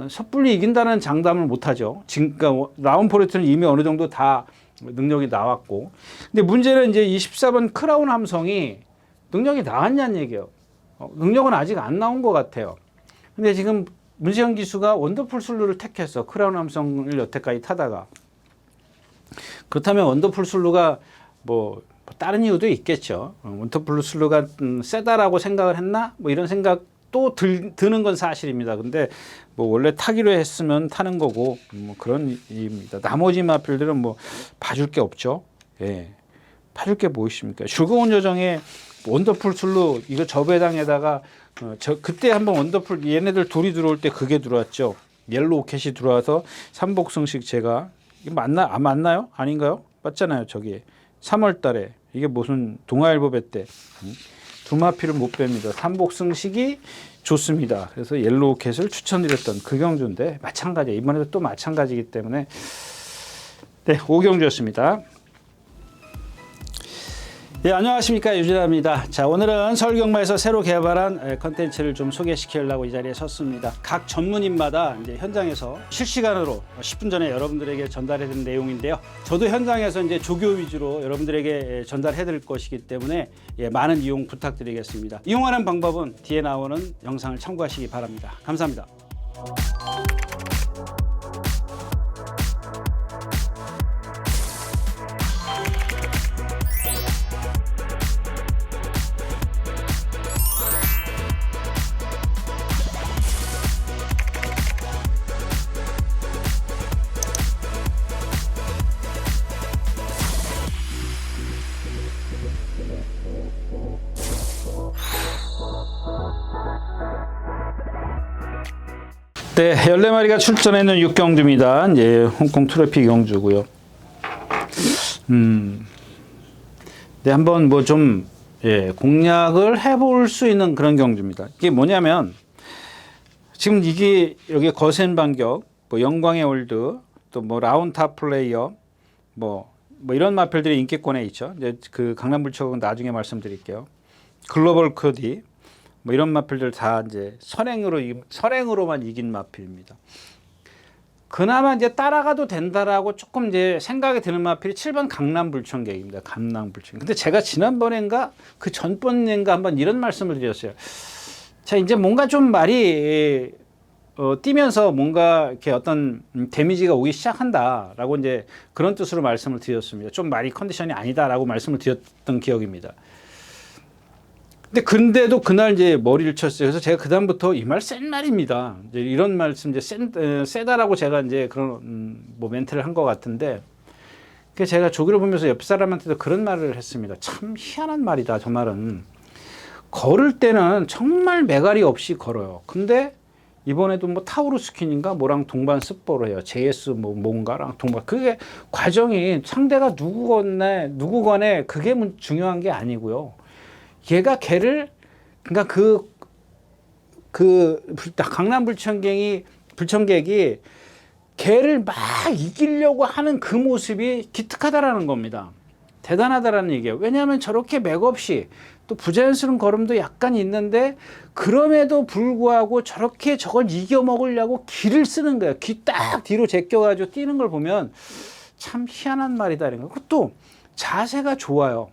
[SPEAKER 1] 섣불리 이긴다는 장담을 못하죠. 지금 그러니까 라운 포레스트는 이미 어느 정도 다 능력이 나왔고, 근데 문제는 이제 이 14번 크라운 함성이 능력이 나왔냐는 얘기예요. 능력은 아직 안 나온 것 같아요. 근데 지금 문세영 기수가 원더풀 술루를 택했어. 크라운 함성을 여태까지 타다가. 그렇다면 원더풀 술루가 뭐 다른 이유도 있겠죠. 원더풀 술루가 세다라고 생각을 했나? 뭐 이런 생각도 드는 건 사실입니다. 근데 뭐 원래 타기로 했으면 타는 거고 뭐 그런 이유입니다. 나머지 마필들은 뭐 봐줄 게 없죠. 예. 봐줄 게 뭐 있습니까? 즐거운 여정에 원더풀 술루 이거 저배당에다가 그때 한번 원더풀 얘네들 둘이 들어올 때 그게 들어왔죠. 옐로우 캣이 들어와서 삼복승식 제가 이거 맞나요? 아닌가요? 맞잖아요. 저기 3월 달에 이게 무슨 동아일보 배 때 두마피를 못 뺍니다. 삼복승식이 좋습니다. 그래서 옐로우 캣을 추천드렸던 그 경주인데 마찬가지예요. 이번에도 또 마찬가지이기 때문에 네, 5경주였습니다. 네, 안녕하십니까, 유진아입니다. 자, 오늘은 서울경마에서 새로 개발한 컨텐츠를 좀 소개시키려고 이 자리에 섰습니다. 각 전문인마다 이제 현장에서 실시간으로 10분 전에 여러분들에게 전달해 드린 내용인데요. 저도 현장에서 이제 조교 위주로 여러분들에게 전달해 드릴 것이기 때문에 많은 이용 부탁드리겠습니다. 이용하는 방법은 뒤에 나오는 영상을 참고하시기 바랍니다. 감사합니다. 네, 14마리가 출전했는 6경주입니다. 이제 홍콩 트로피 경주고요. 네, 한번 뭐 좀 공략을 해볼 수 있는 그런 경주입니다. 이게 뭐냐면 지금 이게 여기 거센 반격, 뭐 영광의 월드, 또 뭐 라운탑 플레이어, 뭐 이런 마필들이 인기권에 있죠. 이제 그 강남불초은 나중에 말씀드릴게요. 글로벌 코디. 뭐 이런 마필들 다 이제 선행으로만 이긴 마필입니다. 그나마 이제 따라가도 된다라고 조금 이제 생각이 드는 마필이 7번 강남불청객입니다. 강남불청. 근데 제가 지난번인가 그 전번인가 한번 이런 말씀을 드렸어요. 자, 이제 뭔가 좀 말이 뛰면서 뭔가 이렇게 어떤 데미지가 오기 시작한다라고 이제 그런 뜻으로 말씀을 드렸습니다. 좀 말이 컨디션이 아니다라고 말씀을 드렸던 기억입니다. 근데도 그날 이제 머리를 쳤어요. 그래서 제가 그다음부터 이 말 센 말입니다. 이제 이런 말씀 이제 세다라고 제가 이제 그런 뭐 멘트를 한 것 같은데, 그 제가 조기를 보면서 옆 사람한테도 그런 말을 했습니다. 참 희한한 말이다. 저 말은 걸을 때는 정말 매갈이 없이 걸어요. 근데 이번에도 뭐 타우루스킨인가 뭐랑 동반 습보를 해요. JS 뭐 뭔가랑 동반. 그게 과정이 상대가 누구 간에 그게 중요한 게 아니고요. 얘가 걔를, 그러니까 강남불청객이 걔를 막 이기려고 하는 그 모습이 기특하다라는 겁니다. 대단하다라는 얘기예요. 왜냐하면 저렇게 맥없이 또 부자연스러운 걸음도 약간 있는데 그럼에도 불구하고 저렇게 저걸 이겨먹으려고 기를 쓰는 거예요. 기 딱 뒤로 제껴가지고 뛰는 걸 보면 참 희한한 말이다. 그것도 자세가 좋아요.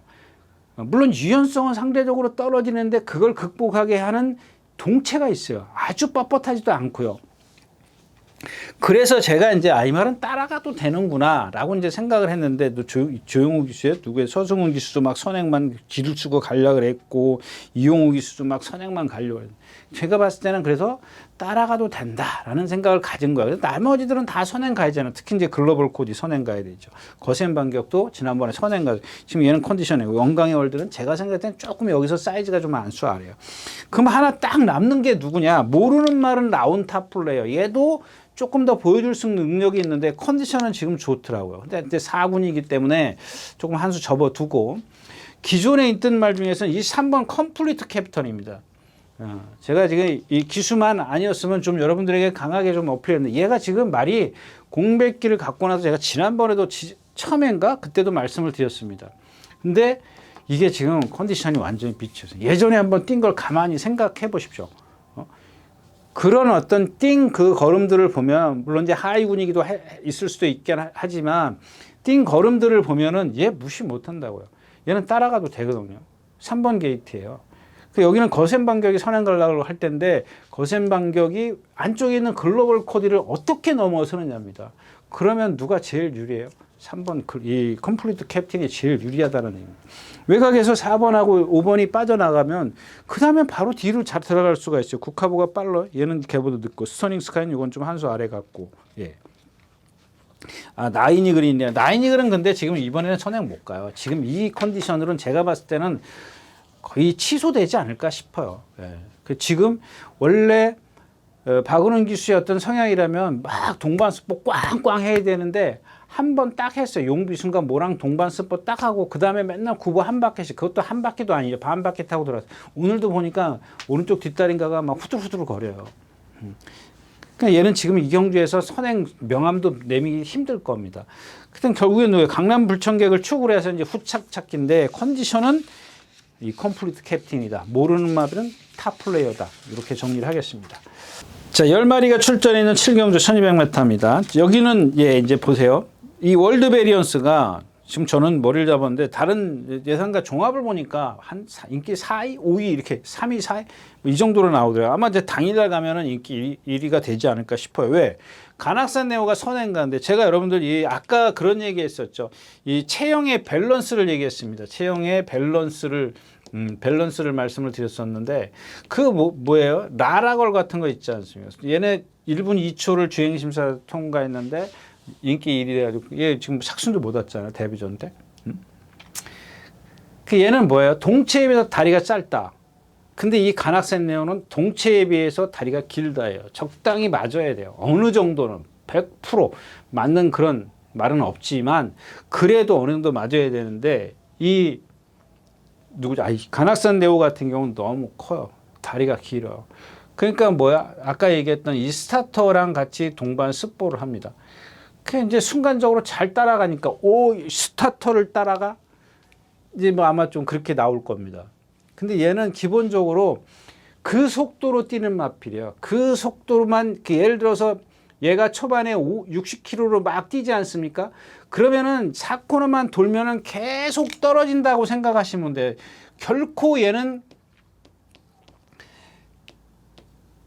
[SPEAKER 1] 물론 유연성은 상대적으로 떨어지는데 그걸 극복하게 하는 동체가 있어요. 아주 뻣뻣하지도 않고요. 그래서 제가 이제 이 말은 따라가도 되는구나 라고 이제 생각을 했는데, 또 조용호 기수에 누구의 서승훈 기수도 막 선행만 기를 쓰고 가려고 했고, 이용호 기수도 막 선행만 가려고 했는데, 제가 봤을 때는 그래서 따라가도 된다라는 생각을 가진 거예요. 나머지들은 다 선행 가야잖아요. 특히 이제 글로벌 코디 선행 가야 되죠. 거센 반격도 지난번에 선행 가. 지금 얘는 컨디션이고, 영광의 월드는 제가 생각할 때는 조금 여기서 사이즈가 좀 안수 아래요. 그럼 하나 딱 남는 게 누구냐? 모르는 말은 라운탑 플레이어. 얘도 조금 더 보여줄 수 있는 능력이 있는데 컨디션은 지금 좋더라고요. 근데 이제 4군이기 때문에 조금 한 수 접어두고, 기존에 있던 말 중에서는 이 3번 컴플리트 캡턴입니다. 제가 지금 이 기수만 아니었으면 좀 여러분들에게 강하게 좀 어필했는데, 얘가 지금 말이 공백기를 갖고 나서 제가 지난번에도 처음인가 그때도 말씀을 드렸습니다. 근데 이게 지금 컨디션이 완전히 비쳤어요. 예전에 한번 뛴 걸 가만히 생각해 보십시오. 그런 어떤 그 걸음들을 보면, 물론 이제 하위군이기도 있을 수도 있긴 하지만, 걸음들을 보면은 얘 무시 못 한다고요. 얘는 따라가도 되거든요. 3번 게이트예요. 여기는 거센 반격이 선행 가려고 할 텐데, 거센 반격이 안쪽에 있는 글로벌 코디를 어떻게 넘어서느냐입니다. 그러면 누가 제일 유리해요? 3번 이 컴플리트 캡틴이 제일 유리하다는 얘기입니다. 외곽에서 4번하고 5번이 빠져나가면 그 다음에 바로 뒤로 잘 들어갈 수가 있어요. 국카보가 빨라. 얘는 개보도 늦고, 스터닝 스카이는 이건 좀 한 수 아래 같고. 예. 나이니글이 있네요. 나이니글은 근데 지금 이번에는 선행 못 가요. 지금 이 컨디션으로는 제가 봤을 때는 거의 취소되지 않을까 싶어요. 예. 지금 원래 박은훈 기수의 어떤 성향이라면 막 동반습보 꽝꽝 해야 되는데 한 번 딱 했어요. 용비 순간 모랑 동반 스포 딱 하고 그 다음에 맨날 구보 한 바퀴씩, 그것도 한 바퀴도 아니죠. 반 바퀴 타고 들어왔어요. 오늘도 보니까 오른쪽 뒷다리인가가 막 후들후들 거려요. 그러니까 얘는 지금 이 경주에서 선행 명암도 내미기 힘들 겁니다. 그땐 결국에는 강남 불청객을 축으로 해서 이제 후착 찾기인데, 컨디션은 이 컴플리트 캡틴이다. 모르는 마블은 탑 플레이어다. 이렇게 정리를 하겠습니다. 자, 10마리가 출전해 있는 7경주 1200m입니다. 여기는 이제 보세요. 이 월드 베리언스가 지금 저는 머리를 잡았는데 다른 예상과 종합을 보니까 한 인기 4위, 5위 이렇게 3위, 4위 이 정도로 나오더라고요. 아마 이제 당일날 가면은 인기 1위가 되지 않을까 싶어요. 왜? 간악산 네오가 선행가인데, 제가 여러분들 아까 그런 얘기 했었죠. 이 체형의 밸런스를 얘기했습니다. 체형의 밸런스를 말씀을 드렸었는데, 그 뭐예요? 라라걸 같은 거 있지 않습니까? 얘네 1분 2초를 주행심사 통과했는데 인기 1위 돼가지고 얘 지금 삭순도 못 왔잖아요. 데뷔전 때. 그 얘는 뭐예요? 동체에 비해서 다리가 짧다. 근데 이 간악산 네오는 동체에 비해서 다리가 길다예요. 적당히 맞아야 돼요. 어느 정도는 100% 맞는 그런 말은 없지만 그래도 어느 정도 맞아야 되는데, 이 간악산 네오 같은 경우는 너무 커요. 다리가 길어요. 그러니까 뭐야? 아까 얘기했던 이 스타터랑 같이 동반 스포를 합니다. 그 이제 순간적으로 잘 따라가니까 스타터를 따라가? 이제 뭐 아마 좀 그렇게 나올 겁니다. 근데 얘는 기본적으로 그 속도로 뛰는 마필이에요. 그 속도로만, 예를 들어서 얘가 초반에 60km로 막 뛰지 않습니까? 그러면은 4코너만 돌면은 계속 떨어진다고 생각하시면 돼요. 결코 얘는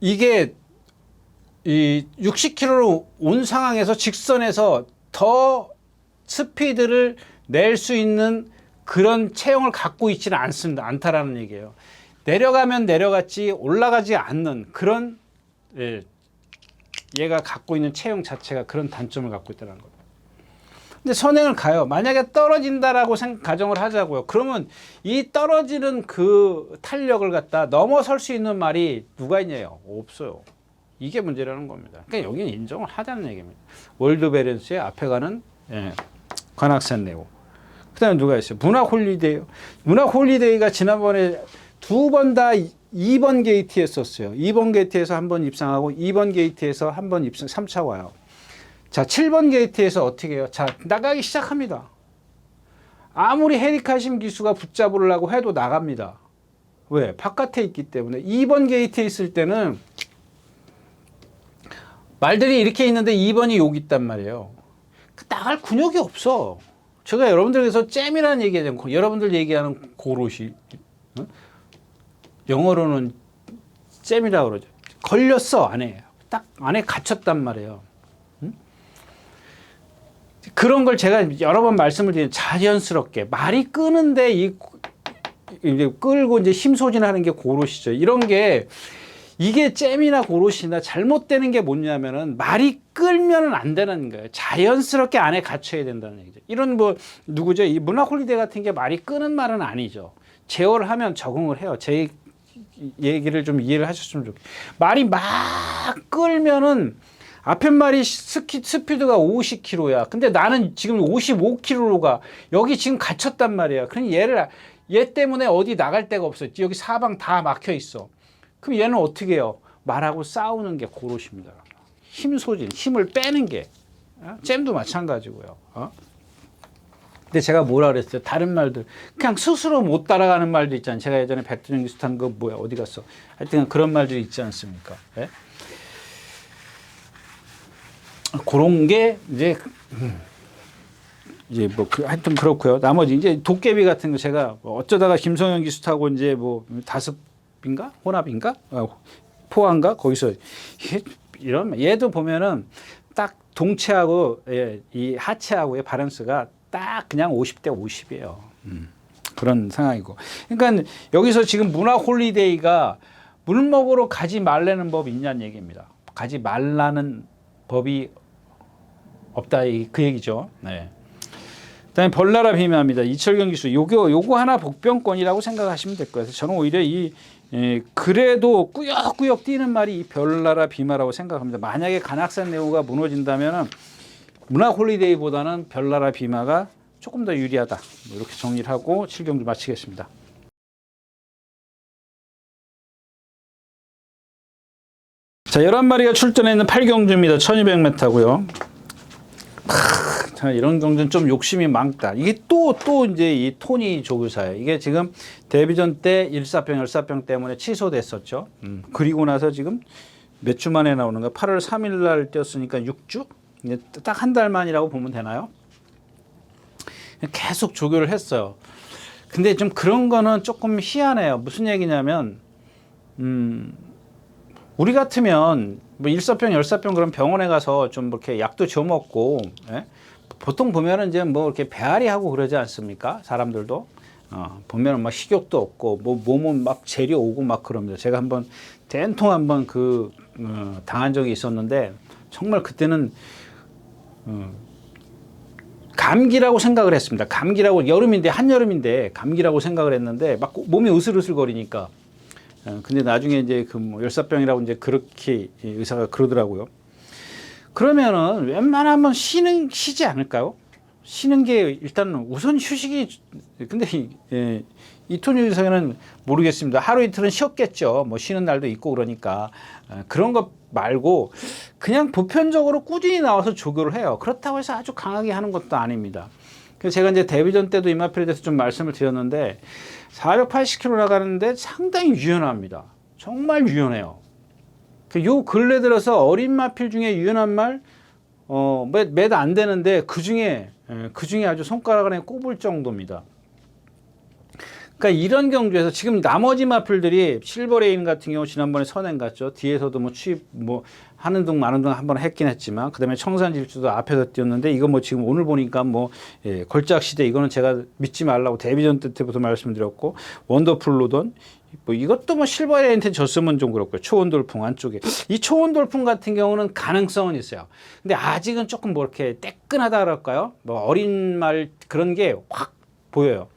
[SPEAKER 1] 이게 이 60km로 온 상황에서 직선에서 더 스피드를 낼 수 있는 그런 체형을 갖고 있지는 않다라는 얘기예요. 내려가면 내려갔지 올라가지 않는 그런, 얘가 갖고 있는 체형 자체가 그런 단점을 갖고 있다는 거예요. 근데 선행을 가요. 만약에 떨어진다라고 가정을 하자고요. 그러면 이 떨어지는 그 탄력을 갖다 넘어설 수 있는 말이 누가 있냐요? 없어요. 이게 문제라는 겁니다. 그러니까 여기는 인정을 하자는 얘기입니다. 월드 베렌스의 앞에 가는 관악산 네오. 그 다음에 누가 있어요? 문학 홀리데이요. 문학 홀리데이가 지난번에 두 번 다 2번 게이트 했었어요. 2번 게이트에서 한 번 입상하고 2번 게이트에서 한 번 입상, 3차 와요. 자, 7번 게이트에서 어떻게 해요? 자, 나가기 시작합니다. 아무리 헤리카심 기수가 붙잡으려고 해도 나갑니다. 왜? 바깥에 있기 때문에. 2번 게이트에 있을 때는 말들이 이렇게 있는데 2번이 여기 있단 말이에요. 나갈 근육이 없어. 제가 여러분들에게서 잼이라는 얘기하잖아요. 여러분들 얘기하는 고로시. 영어로는 잼이라고 그러죠. 걸렸어, 안에. 딱 안에 갇혔단 말이에요. 그런 걸 제가 여러 번 말씀을 드리는, 자연스럽게 말이 끄는데 이제 끌고 이제 힘 소진하는 게 고로시죠. 이런 게, 이게 잼이나 고로시나 잘못되는 게 뭐냐면은 말이 끌면은 안 되는 거예요. 자연스럽게 안에 갇혀야 된다는 얘기죠. 이런 누구죠? 이 문학 홀리데이 같은 게 말이 끄는 말은 아니죠. 제어를 하면 적응을 해요. 제 얘기를 좀 이해를 하셨으면 좋겠어요. 말이 막 끌면은 앞에 말이 스피드가 50km야. 근데 나는 지금 55km로 가. 여기 지금 갇혔단 말이야. 그러니 얘 때문에 어디 나갈 데가 없어. 여기 사방 다 막혀 있어. 그럼 얘는 어떻게 해요? 말하고 싸우는 게 고로시입니다. 힘 소진, 힘을 빼는 게. 잼도 마찬가지고요. 근데 제가 뭐라 그랬어요? 다른 말들. 그냥 스스로 못 따라가는 말도 있잖아요. 제가 예전에 백두정 기수탄 거 뭐야, 어디 갔어? 하여튼 그런 말들이 있지 않습니까? 예? 그런 게 이제 하여튼 그렇고요. 나머지 이제 도깨비 같은 거 제가 어쩌다가 김성현 기수 타고 이제 다섯인가? 혼합인가? 포항가? 거기서 이런, 얘도 보면은 딱 동체하고 이 하체하고의 밸런스가 딱 그냥 50대 50이에요. 그런 상황이고. 그러니까 여기서 지금 문학 홀리데이가 물 먹으러 가지 말라는 법이 있냐는 얘기입니다. 가지 말라는 법이 없다, 그 얘기죠. 네. 그다음에 벌나라 비매합니다. 이철경 기수, 요거 하나 복병권이라고 생각하시면 될 거예요. 저는 오히려 그래도 꾸역꾸역 뛰는 말이 이 별나라 비마라고 생각합니다. 만약에 간악산 네오가 무너진다면은 문학 홀리데이보다는 별나라 비마가 조금 더 유리하다. 뭐 이렇게 정리를 하고 7경주 마치겠습니다. 자, 11마리가 출전해 있는 8경주입니다. 1200m고요. 자, 이런 경주는 좀 욕심이 많다. 이게 또 이제 이 토니 조교사예요. 이게 지금 데뷔전 때 일사병, 열사병 때문에 취소됐었죠. 그리고 나서 지금 몇 주 만에 나오는 거 8월 3일 날 뛰었으니까 6주? 딱 한 달 만이라고 보면 되나요? 계속 조교를 했어요. 근데 좀 그런 거는 조금 희한해요. 무슨 얘기냐면, 우리 같으면 뭐 일사병, 열사병 그런 병원에 가서 좀 이렇게 약도 줘 먹고, 예? 보통 보면은 이제 뭐 이렇게 배앓이 하고 그러지 않습니까? 사람들도. 보면은 막 식욕도 없고, 뭐 몸은 막 재려 오고 막 그럽니다. 제가 한번 된통 한번 당한 적이 있었는데, 정말 그때는, 감기라고 생각을 했습니다. 감기라고, 여름인데, 한여름인데, 감기라고 생각을 했는데, 막 몸이 으슬으슬 거리니까. 근데 나중에 이제 뭐 열사병이라고 이제 그렇게 의사가 그러더라고요. 그러면은 웬만하면 쉬지 않을까요? 쉬는 게 일단 우선 휴식이, 근데 이 토니 의사는 모르겠습니다. 하루 이틀은 쉬었겠죠. 뭐 쉬는 날도 있고 그러니까. 그런 것 말고 그냥 보편적으로 꾸준히 나와서 조교를 해요. 그렇다고 해서 아주 강하게 하는 것도 아닙니다. 그래서 제가 이제 데뷔전 때도 이마필에 대해서 좀 말씀을 드렸는데 480km 나가는데 상당히 유연합니다. 정말 유연해요. 요 근래 들어서 어린 마필 중에 유연한 말, 몇 안 되는데 그 중에 아주 손가락 안에 꼽을 정도입니다. 그러니까 이런 경주에서 지금 나머지 마필들이 실버레인 같은 경우 지난번에 선행 갔죠. 뒤에서도 뭐 취입 하는 둥 마는 둥 한번 했긴 했지만 그다음에 청산질주도 앞에서 뛰었는데 이거 뭐 지금 오늘 보니까 걸작 시대 이거는 제가 믿지 말라고 데뷔전 때부터 말씀드렸고 원더풀로던 뭐 이것도 뭐 실버레인한테 졌으면 좀 그렇고요. 초원돌풍 안쪽에 이 초원돌풍 같은 경우는 가능성은 있어요. 근데 아직은 조금 뭐 이렇게 따끈하다 그럴까요? 뭐 어린 말 그런 게 확 보여요.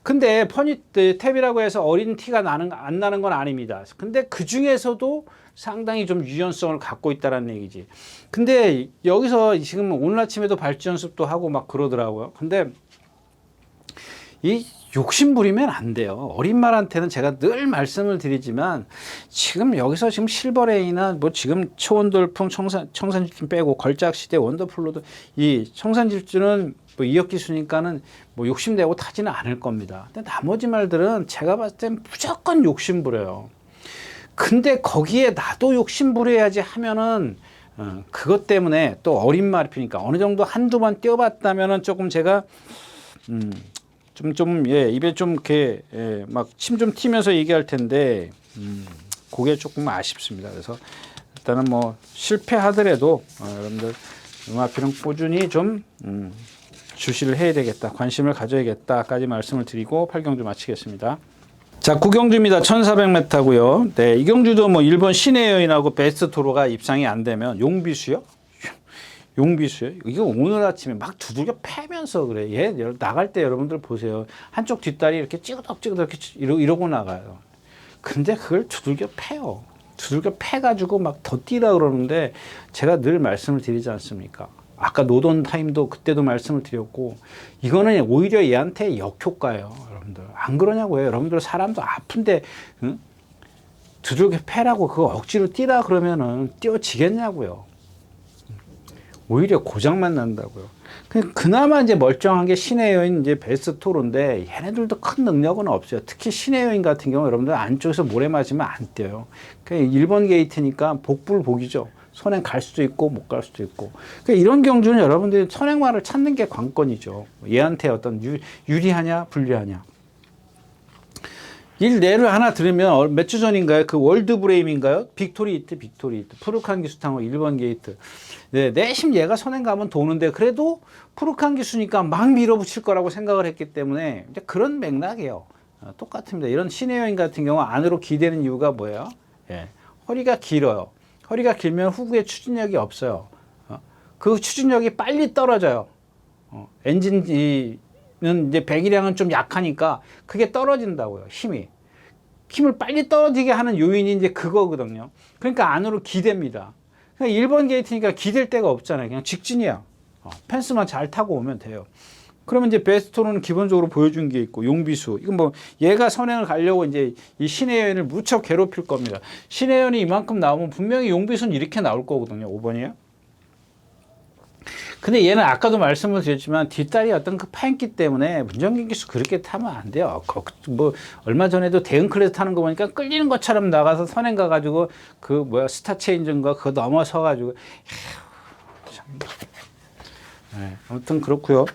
[SPEAKER 1] 근데 탭이라고 해서 어린 티가 안 나는 건 아닙니다. 근데 그 중에서도 상당히 좀 유연성을 갖고 있다는 얘기지. 근데 여기서 지금 오늘 아침에도 발주 연습도 하고 막 그러더라고요. 근데 이 욕심 부리면 안 돼요. 어린 말한테는 제가 늘 말씀을 드리지만 지금 여기서 지금 실버레이나 뭐 지금 초원돌풍 청산질주 빼고 걸작시대 원더풀로도 이 청산질주는 뭐 2억 기수니까는 뭐 욕심내고 타지는 않을 겁니다. 근데 나머지 말들은 제가 봤을 땐 무조건 욕심 부려요. 근데 거기에 나도 욕심 부려야지 하면은 그것 때문에 또 어린 말이니까 어느 정도 한두 번 뛰어봤다면은 조금 제가 입에 좀 이렇게 막 침 좀 튀면서 얘기할 텐데 그게 조금 아쉽습니다. 그래서 일단은 뭐 실패하더라도 여러분들 음악필은 꾸준히 좀 주시를 해야 되겠다. 관심을 가져야겠다까지 말씀을 드리고 8경주 마치겠습니다. 자, 9경주입니다. 1400m고요. 네, 이 경주도 뭐 일본 시내 여인하고 베스트 도로가 입상이 안 되면 용비수요? 용비수요? 이거 오늘 아침에 막 두들겨 패면서 그래. 얘 나갈 때 여러분들 보세요. 한쪽 뒷다리 이렇게 찌그덕찌그덕 이러고 나가요. 근데 그걸 두들겨 패요. 두들겨 패가지고 막 더 뛰라 그러는데 제가 늘 말씀을 드리지 않습니까? 아까 노던 타임도 그때도 말씀을 드렸고 이거는 오히려 얘한테 역효과예요. 여러분들 안 그러냐고요. 여러분들 사람도 아픈데 두들겨 패라고 그거 억지로 뛰라 그러면은 뛰어지겠냐고요. 오히려 고장만 난다고요. 그나마 이제 멀쩡한 게 신의 여인 이제 베스트 토로인데 얘네들도 큰 능력은 없어요. 특히 신의 여인 같은 경우 여러분들 안쪽에서 모래 맞으면 안 뛰어요. 그러니까 1번 게이트니까 복불복이죠. 선행 갈 수도 있고 못 갈 수도 있고. 그러니까 이런 경주는 여러분들이 선행말을 찾는 게 관건이죠. 얘한테 어떤 유리하냐 불리하냐. 예를 하나 들으면 몇 주 전인가요? 그 월드 브레임인가요? 빅토리이트 푸르칸 기수탕으로 1번 게이트. 네, 내심 얘가 선행 가면 도는데 그래도 푸르칸 기수니까 막 밀어붙일 거라고 생각을 했기 때문에 이제 그런 맥락이에요. 똑같습니다. 이런 신의 여인 같은 경우 안으로 기대는 이유가 뭐예요? 예, 허리가 길어요. 허리가 길면 후구에 추진력이 없어요. 그 추진력이 빨리 떨어져요. 엔진이 이제 배기량은 좀 약하니까 그게 떨어진다고요. 힘을 빨리 떨어지게 하는 요인이 이제 그거거든요. 그러니까 안으로 기댑니다. 그러니까 1번 게이트니까 기댈 데가 없잖아요. 그냥 직진이야. 펜스만 잘 타고 오면 돼요. 그러면 이제 베스토로는 기본적으로 보여준 게 있고, 용비수. 이건 뭐, 얘가 선행을 가려고 이제 이 신혜연을 무척 괴롭힐 겁니다. 신혜연이 이만큼 나오면 분명히 용비수는 이렇게 나올 거거든요. 5번이요. 근데 얘는 아까도 말씀을 드렸지만 뒷다리 어떤 그 파인기 때문에 문정균 기수 그렇게 타면 안 돼요. 뭐, 얼마 전에도 대응 클래스 타는 거 보니까 끌리는 것처럼 나가서 선행 가가지고 그 뭐야, 스타 체인저인가 그거 넘어서가지고. 네, 아무튼 그렇고요.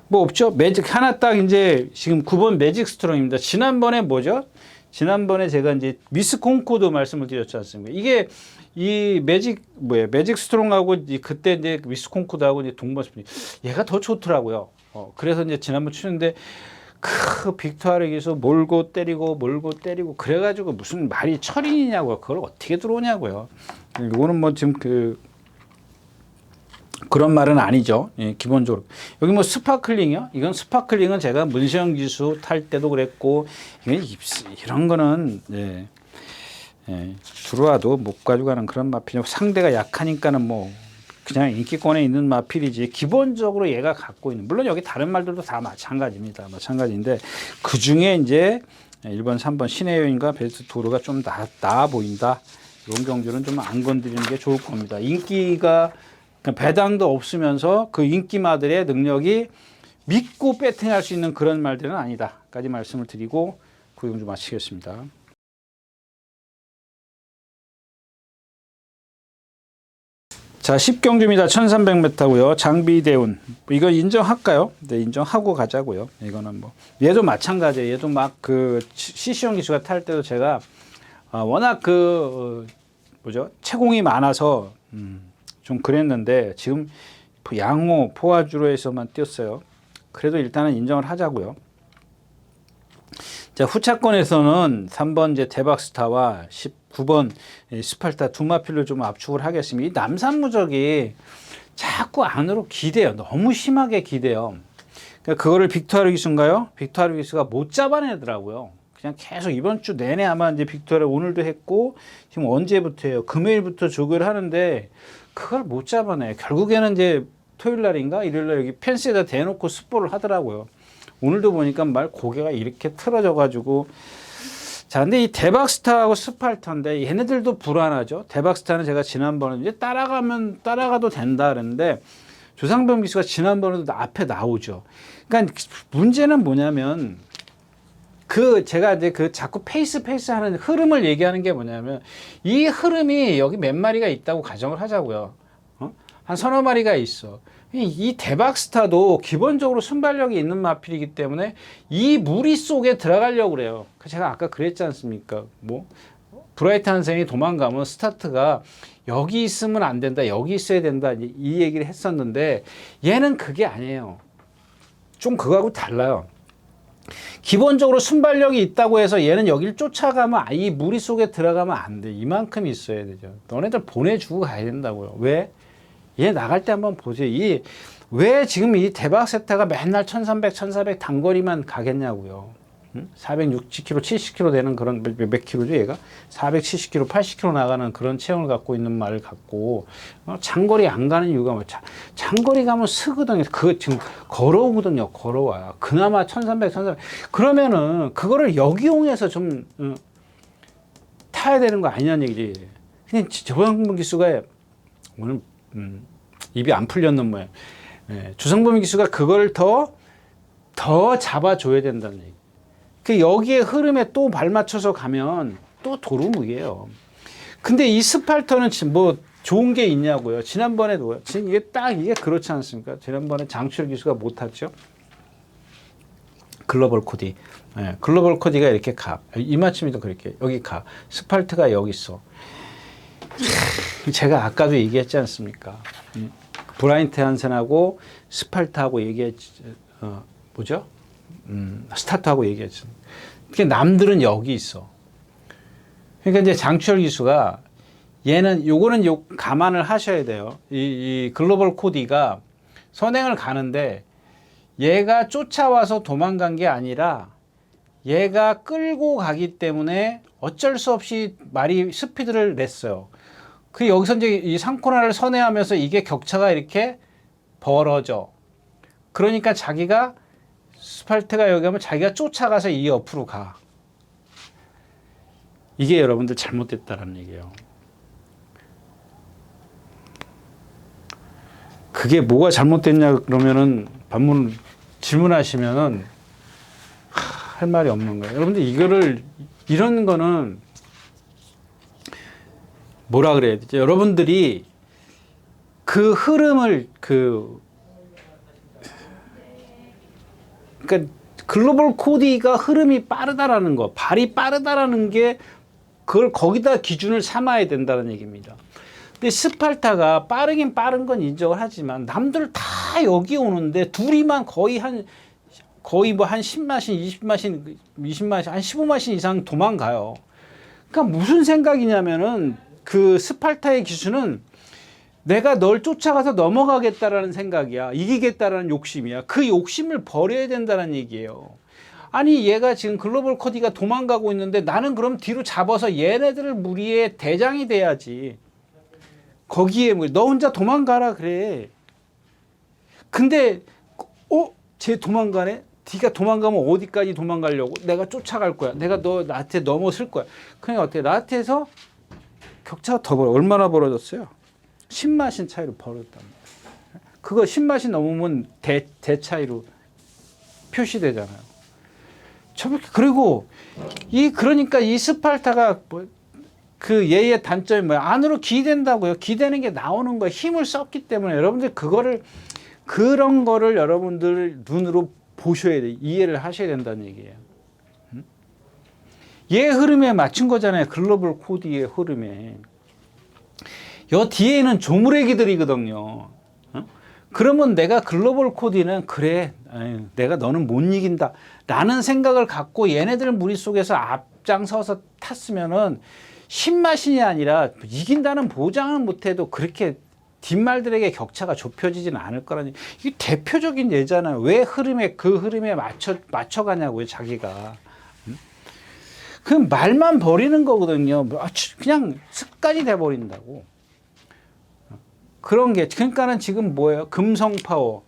[SPEAKER 1] 뭐 없죠. 매직 하나 딱 이제 지금 9번 매직 스트롱입니다. 지난번에 뭐죠? 지난번에 제가 이제 미스 콩코드 말씀을 드렸지 않습니까? 이게 이 매직 스트롱하고 그때 이제 미스 콩코드하고 이제 동반습니다. 얘가 더 좋더라고요. 그래서 이제 지난번 추는데 그 빅토르 기수 몰고 때리고 그래가지고 무슨 말이 철인이냐고요. 그걸 어떻게 들어오냐고요. 이거는 뭐 지금 그런 말은 아니죠. 예, 기본적으로. 여기 뭐 스파클링이요? 이건 스파클링은 제가 문시영 기수 탈 때도 그랬고, 이런 거는, 들어와도 못 가져가는 그런 마필이고, 상대가 약하니까는 뭐, 그냥 인기권에 있는 마필이지, 기본적으로 얘가 갖고 있는, 물론 여기 다른 말들도 다 마찬가지입니다. 마찬가지인데, 그 중에 이제 1번, 3번 신혜연과 베스토르가 좀 나아 보인다. 이런 경주는 좀 안 건드리는 게 좋을 겁니다. 인기가 배당도 없으면서 그 인기마들의 능력이 믿고 배팅할 수 있는 그런 말들은 아니다.까지 말씀을 드리고 구경주 마치겠습니다. 자, 10경주입니다. 1300m고요. 장비대운. 이거 인정할까요? 네, 인정하고 가자고요. 이거는 뭐 얘도 마찬가지예요. 얘도 막 그 시시용 기수가 탈 때도 제가 워낙 채공이 많아서 좀 그랬는데 지금 양호 포화주로에서만 뛰었어요. 그래도 일단은 인정을 하자고요. 자, 후차권에서는 3번 이제 대박스타와 19번 스팔타 두 마필로 좀 압축을 하겠습니다. 이 남산무적이 자꾸 안으로 기대요. 너무 심하게 기대요. 그러니까 그거를 빅토르 기수인가요? 빅토르 기수가 못 잡아내더라고요. 그냥 계속 이번 주 내내 아마 이제 빅토르 오늘도 했고 지금 언제부터예요? 금요일부터 조교를 하는데 그걸 못 잡아내. 결국에는 이제 토요일 날인가 일요일 날 여기 펜스에다 대놓고 스포를 하더라고요. 오늘도 보니까 말 고개가 이렇게 틀어져 가지고 자, 근데 이 대박스타하고 스팔타인데 얘네들도 불안하죠. 대박스타는 제가 지난번에 이제 따라가도 된다 그랬는데 조상범 기수가 지난번에도 앞에 나오죠. 그러니까 문제는 뭐냐면 제가 이제 자꾸 페이스 하는 흐름을 얘기하는 게 뭐냐면 이 흐름이 여기 몇 마리가 있다고 가정을 하자고요. 한 서너 마리가 있어. 이 대박스타도 기본적으로 순발력이 있는 마필이기 때문에 이 무리 속에 들어가려고 그래요. 제가 아까 그랬지 않습니까? 뭐 브라이트 한생이 도망가면 스타트가 여기 있으면 안 된다, 여기 있어야 된다 이 얘기를 했었는데 얘는 그게 아니에요. 좀 그거하고 달라요. 기본적으로 순발력이 있다고 해서 얘는 여기를 쫓아가면 이 무리 속에 들어가면 안 돼. 이만큼 있어야 되죠. 너네들 보내주고 가야 된다고요. 왜? 얘 나갈 때 한번 보세요. 왜 지금 이 대박 세타가 맨날 1300, 1400 단거리만 가겠냐고요. 460km, 70km 되는 그런 몇 킬로죠 얘가? 470km, 80km 나가는 그런 체형을 갖고 있는 말을 갖고 장거리 안 가는 이유가 뭐 장거리 가면 쓰거든요. 그거 지금 걸어오거든요. 걸어와요. 그나마 1300, 1400 그러면은 그거를 역이용해서 좀 타야 되는 거 아니냐는 얘기지. 그냥 조상범 기수가 오늘 입이 안 풀렸는 모양. 조상범 기수가 그걸 더 잡아줘야 된다는 얘기. 그 여기에 흐름에 또 발맞춰서 가면 또 도루묵이에요. 근데 이 스팔터는 뭐 좋은 게 있냐고요. 지난번에도 지금 이게 그렇지 않습니까? 지난번에 장철 기수가 못 탔죠. 글로벌 코디. 글로벌 코디가 이렇게 가. 이마침이도 그렇게 여기 가. 스팔트가 여기 있어. 제가 아까도 얘기했지 않습니까? 브라이트 한센하고 스팔트하고 뭐죠? 스타트하고 얘기했죠. 그러니까 남들은 여기 있어. 그러니까 이제 장철 기수가 요거는 감안을 하셔야 돼요. 이 글로벌 코디가 선행을 가는데 얘가 쫓아와서 도망간 게 아니라 얘가 끌고 가기 때문에 어쩔 수 없이 말이 스피드를 냈어요. 여기서 이제 이 상코나를 선회하면서 이게 격차가 이렇게 벌어져. 그러니까 자기가 스팔트가 여기 하면 자기가 쫓아가서 이 옆으로 가. 이게 여러분들 잘못됐다라는 얘기예요. 그게 뭐가 잘못됐냐 그러면은 질문하시면은 할 말이 없는 거예요. 여러분들 이런 거는 뭐라 그래야 되죠? 여러분들이 그 흐름을 그러니까 글로벌 코디가 흐름이 빠르다라는 거, 발이 빠르다라는 게 그걸 거기다 기준을 삼아야 된다는 얘기입니다. 근데 스팔타가 빠르긴 빠른 건 인정을 하지만 남들 다 여기 오는데 둘이만 거의 뭐 한 10마신, 20마신, 한 15마신 이상 도망가요. 그러니까 무슨 생각이냐면은 그 스팔타의 기준은 내가 널 쫓아가서 넘어가겠다라는 생각이야. 이기겠다라는 욕심이야. 그 욕심을 버려야 된다는 얘기예요. 아니 얘가 지금 글로벌 코디가 도망가고 있는데 나는 그럼 뒤로 잡아서 얘네들 무리의 대장이 돼야지. 거기에 너 혼자 도망가라 그래. 근데 쟤 도망가네? 네가 도망가면 어디까지 도망가려고? 내가 쫓아갈 거야. 내가 너 나한테 넘어설 거야. 그러니까 어떻게 나한테서 격차가 더 얼마나 벌어졌어요? 10마신 차이로 벌어졌단 말이에요. 그거 10마신 넘으면 대 차이로 표시되잖아요. 그리고 그러니까 이 스팔타가 그 얘의 단점이 뭐야? 안으로 기댄다고요. 기대는 게 나오는 거야. 힘을 썼기 때문에 여러분들 그런 거를 여러분들 눈으로 보셔야 돼. 이해를 하셔야 된다는 얘기예요. 얘 흐름에 맞춘 거잖아요. 글로벌 코디의 흐름에. 요 뒤에는 조무래기들이거든요. 그러면 내가 글로벌 코디는 그래, 내가 너는 못 이긴다 라는 생각을 갖고 얘네들 무리 속에서 앞장서서 탔으면은 10마신이 아니라 이긴다는 보장은 못해도 그렇게 뒷말들에게 격차가 좁혀지지는 않을 거라니. 이게 대표적인 예잖아요. 왜 그 흐름에 맞춰가냐고요, 자기가. 그 말만 버리는 거거든요. 그냥 습관이 돼버린다고. 그런 게, 그러니까는 지금 뭐예요? 금성파워.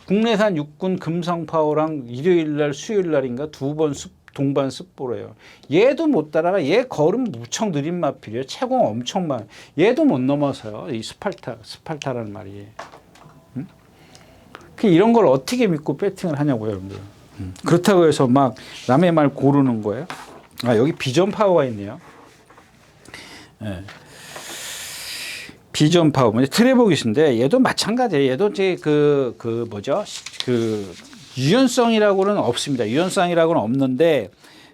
[SPEAKER 1] 국내산 육군 금성파워랑 일요일날, 수요일날인가 두 번 동반 습보래요. 얘도 못 따라가. 얘 걸음 무척 느린 마필이에요. 채공 엄청 많아. 얘도 못 넘어서요. 이 스팔타라는 말이. 이런 걸 어떻게 믿고 배팅을 하냐고요, 여러분들. 그렇다고 해서 막 남의 말 고르는 거예요. 여기 비전 파워가 있네요. 네. 비전 파워. 트레보 기수인데 얘도 마찬가지예요. 얘도 이제 뭐죠? 유연성이라고는 없습니다. 유연성이라고는 없는데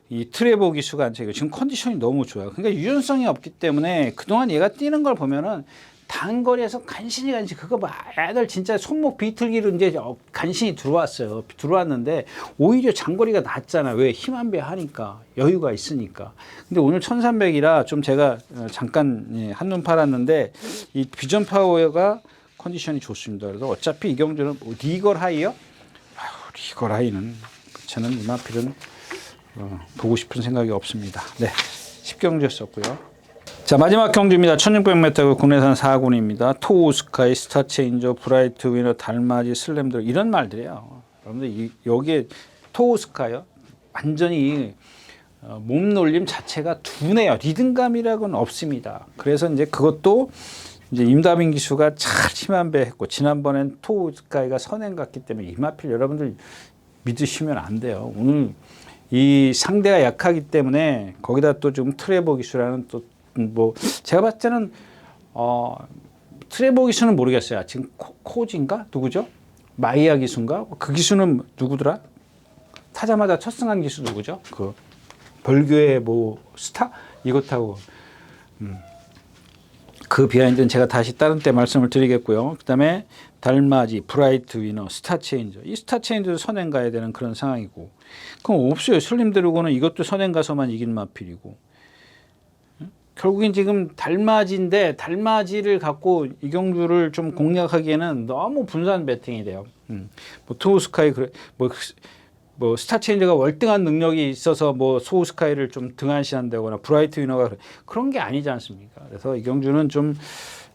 [SPEAKER 1] 이 트레보 기수가 지금 컨디션이 너무 좋아요. 그러니까 유연성이 없기 때문에 그동안 얘가 뛰는 걸 보면은 단거리에서 간신히 그거 봐. 애들 진짜 손목 비틀기로 이제 간신히 들어왔는데 오히려 장거리가 낫잖아. 왜? 힘 한 배 하니까. 여유가 있으니까. 근데 오늘 1300이라 좀 제가 잠깐 한눈 팔았는데 이 비전 파워가 컨디션이 좋습니다. 그래서 어차피 이 경주는 리걸 하이요? 리걸 하이는 저는 이마필은 보고 싶은 생각이 없습니다. 네, 10경주였었고요. 자, 마지막 경주입니다. 1600m 국내산 4군입니다. 토우스카이, 스타체인저, 브라이트 위너, 달맞이, 슬램들 이런 말들이에요. 여러분들 여기에 토우스카요. 완전히 몸놀림 자체가 둔해요. 리듬감이라고는 없습니다. 그래서 이제 그것도 이제 임다빈 기수가 잘 힘한 배 했고 지난번엔 토우스카이가 선행 갔기 때문에 이마필 여러분들 믿으시면 안 돼요. 오늘 이 상대가 약하기 때문에 거기다 또 좀 트레보 기수라는 또 뭐 제가 봤을 때는 트레보 기수는 모르겠어요. 지금 코지인가 누구죠? 마이야 기수인가? 그 기수는 누구더라? 타자마자 첫승한 기수 누구죠? 그 벌교의 뭐 스타 이거 타고 그 비하인드는 제가 다시 다른 때 말씀을 드리겠고요. 그다음에 달맞이, 브라이트 위너, 스타체인저. 이 스타체인저도 선행 가야 되는 그런 상황이고. 그럼 없어요. 슬림드래곤은 이것도 선행 가서만 이긴 마필이고. 결국엔 지금 달맞이인데 달맞이를 갖고 이경주를 좀 공략하기에는 너무 분산 배팅이 돼요. 뭐 토우스카이 그래 뭐 스타체인저가 월등한 능력이 있어서 뭐 소우스카이를 좀 등한시한다거나 브라이트 위너가 그런 게 아니지 않습니까? 그래서 이경주는 좀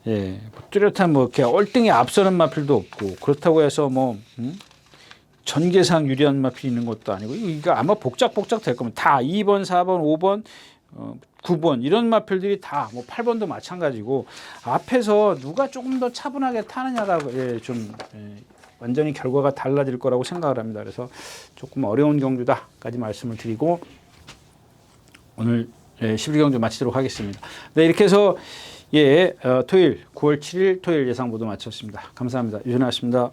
[SPEAKER 1] 예, 뭐 뚜렷한 뭐 이렇게 얼등에 앞서는 마필도 없고 그렇다고 해서 뭐 전개상 유리한 마필이 있는 것도 아니고 이거 아마 복작복작 될 겁니다. 다 2번, 4번, 5번, 9번 이런 마필들이 다 뭐 8번도 마찬가지고 앞에서 누가 조금 더 차분하게 타느냐가 좀 완전히 결과가 달라질 거라고 생각을 합니다. 그래서 조금 어려운 경주다까지 말씀을 드리고 오늘 11경주 마치도록 하겠습니다. 네, 이렇게 해서 토요일 9월 7일 토요일 예상 모두 마쳤습니다. 감사합니다. 유준하였습니다.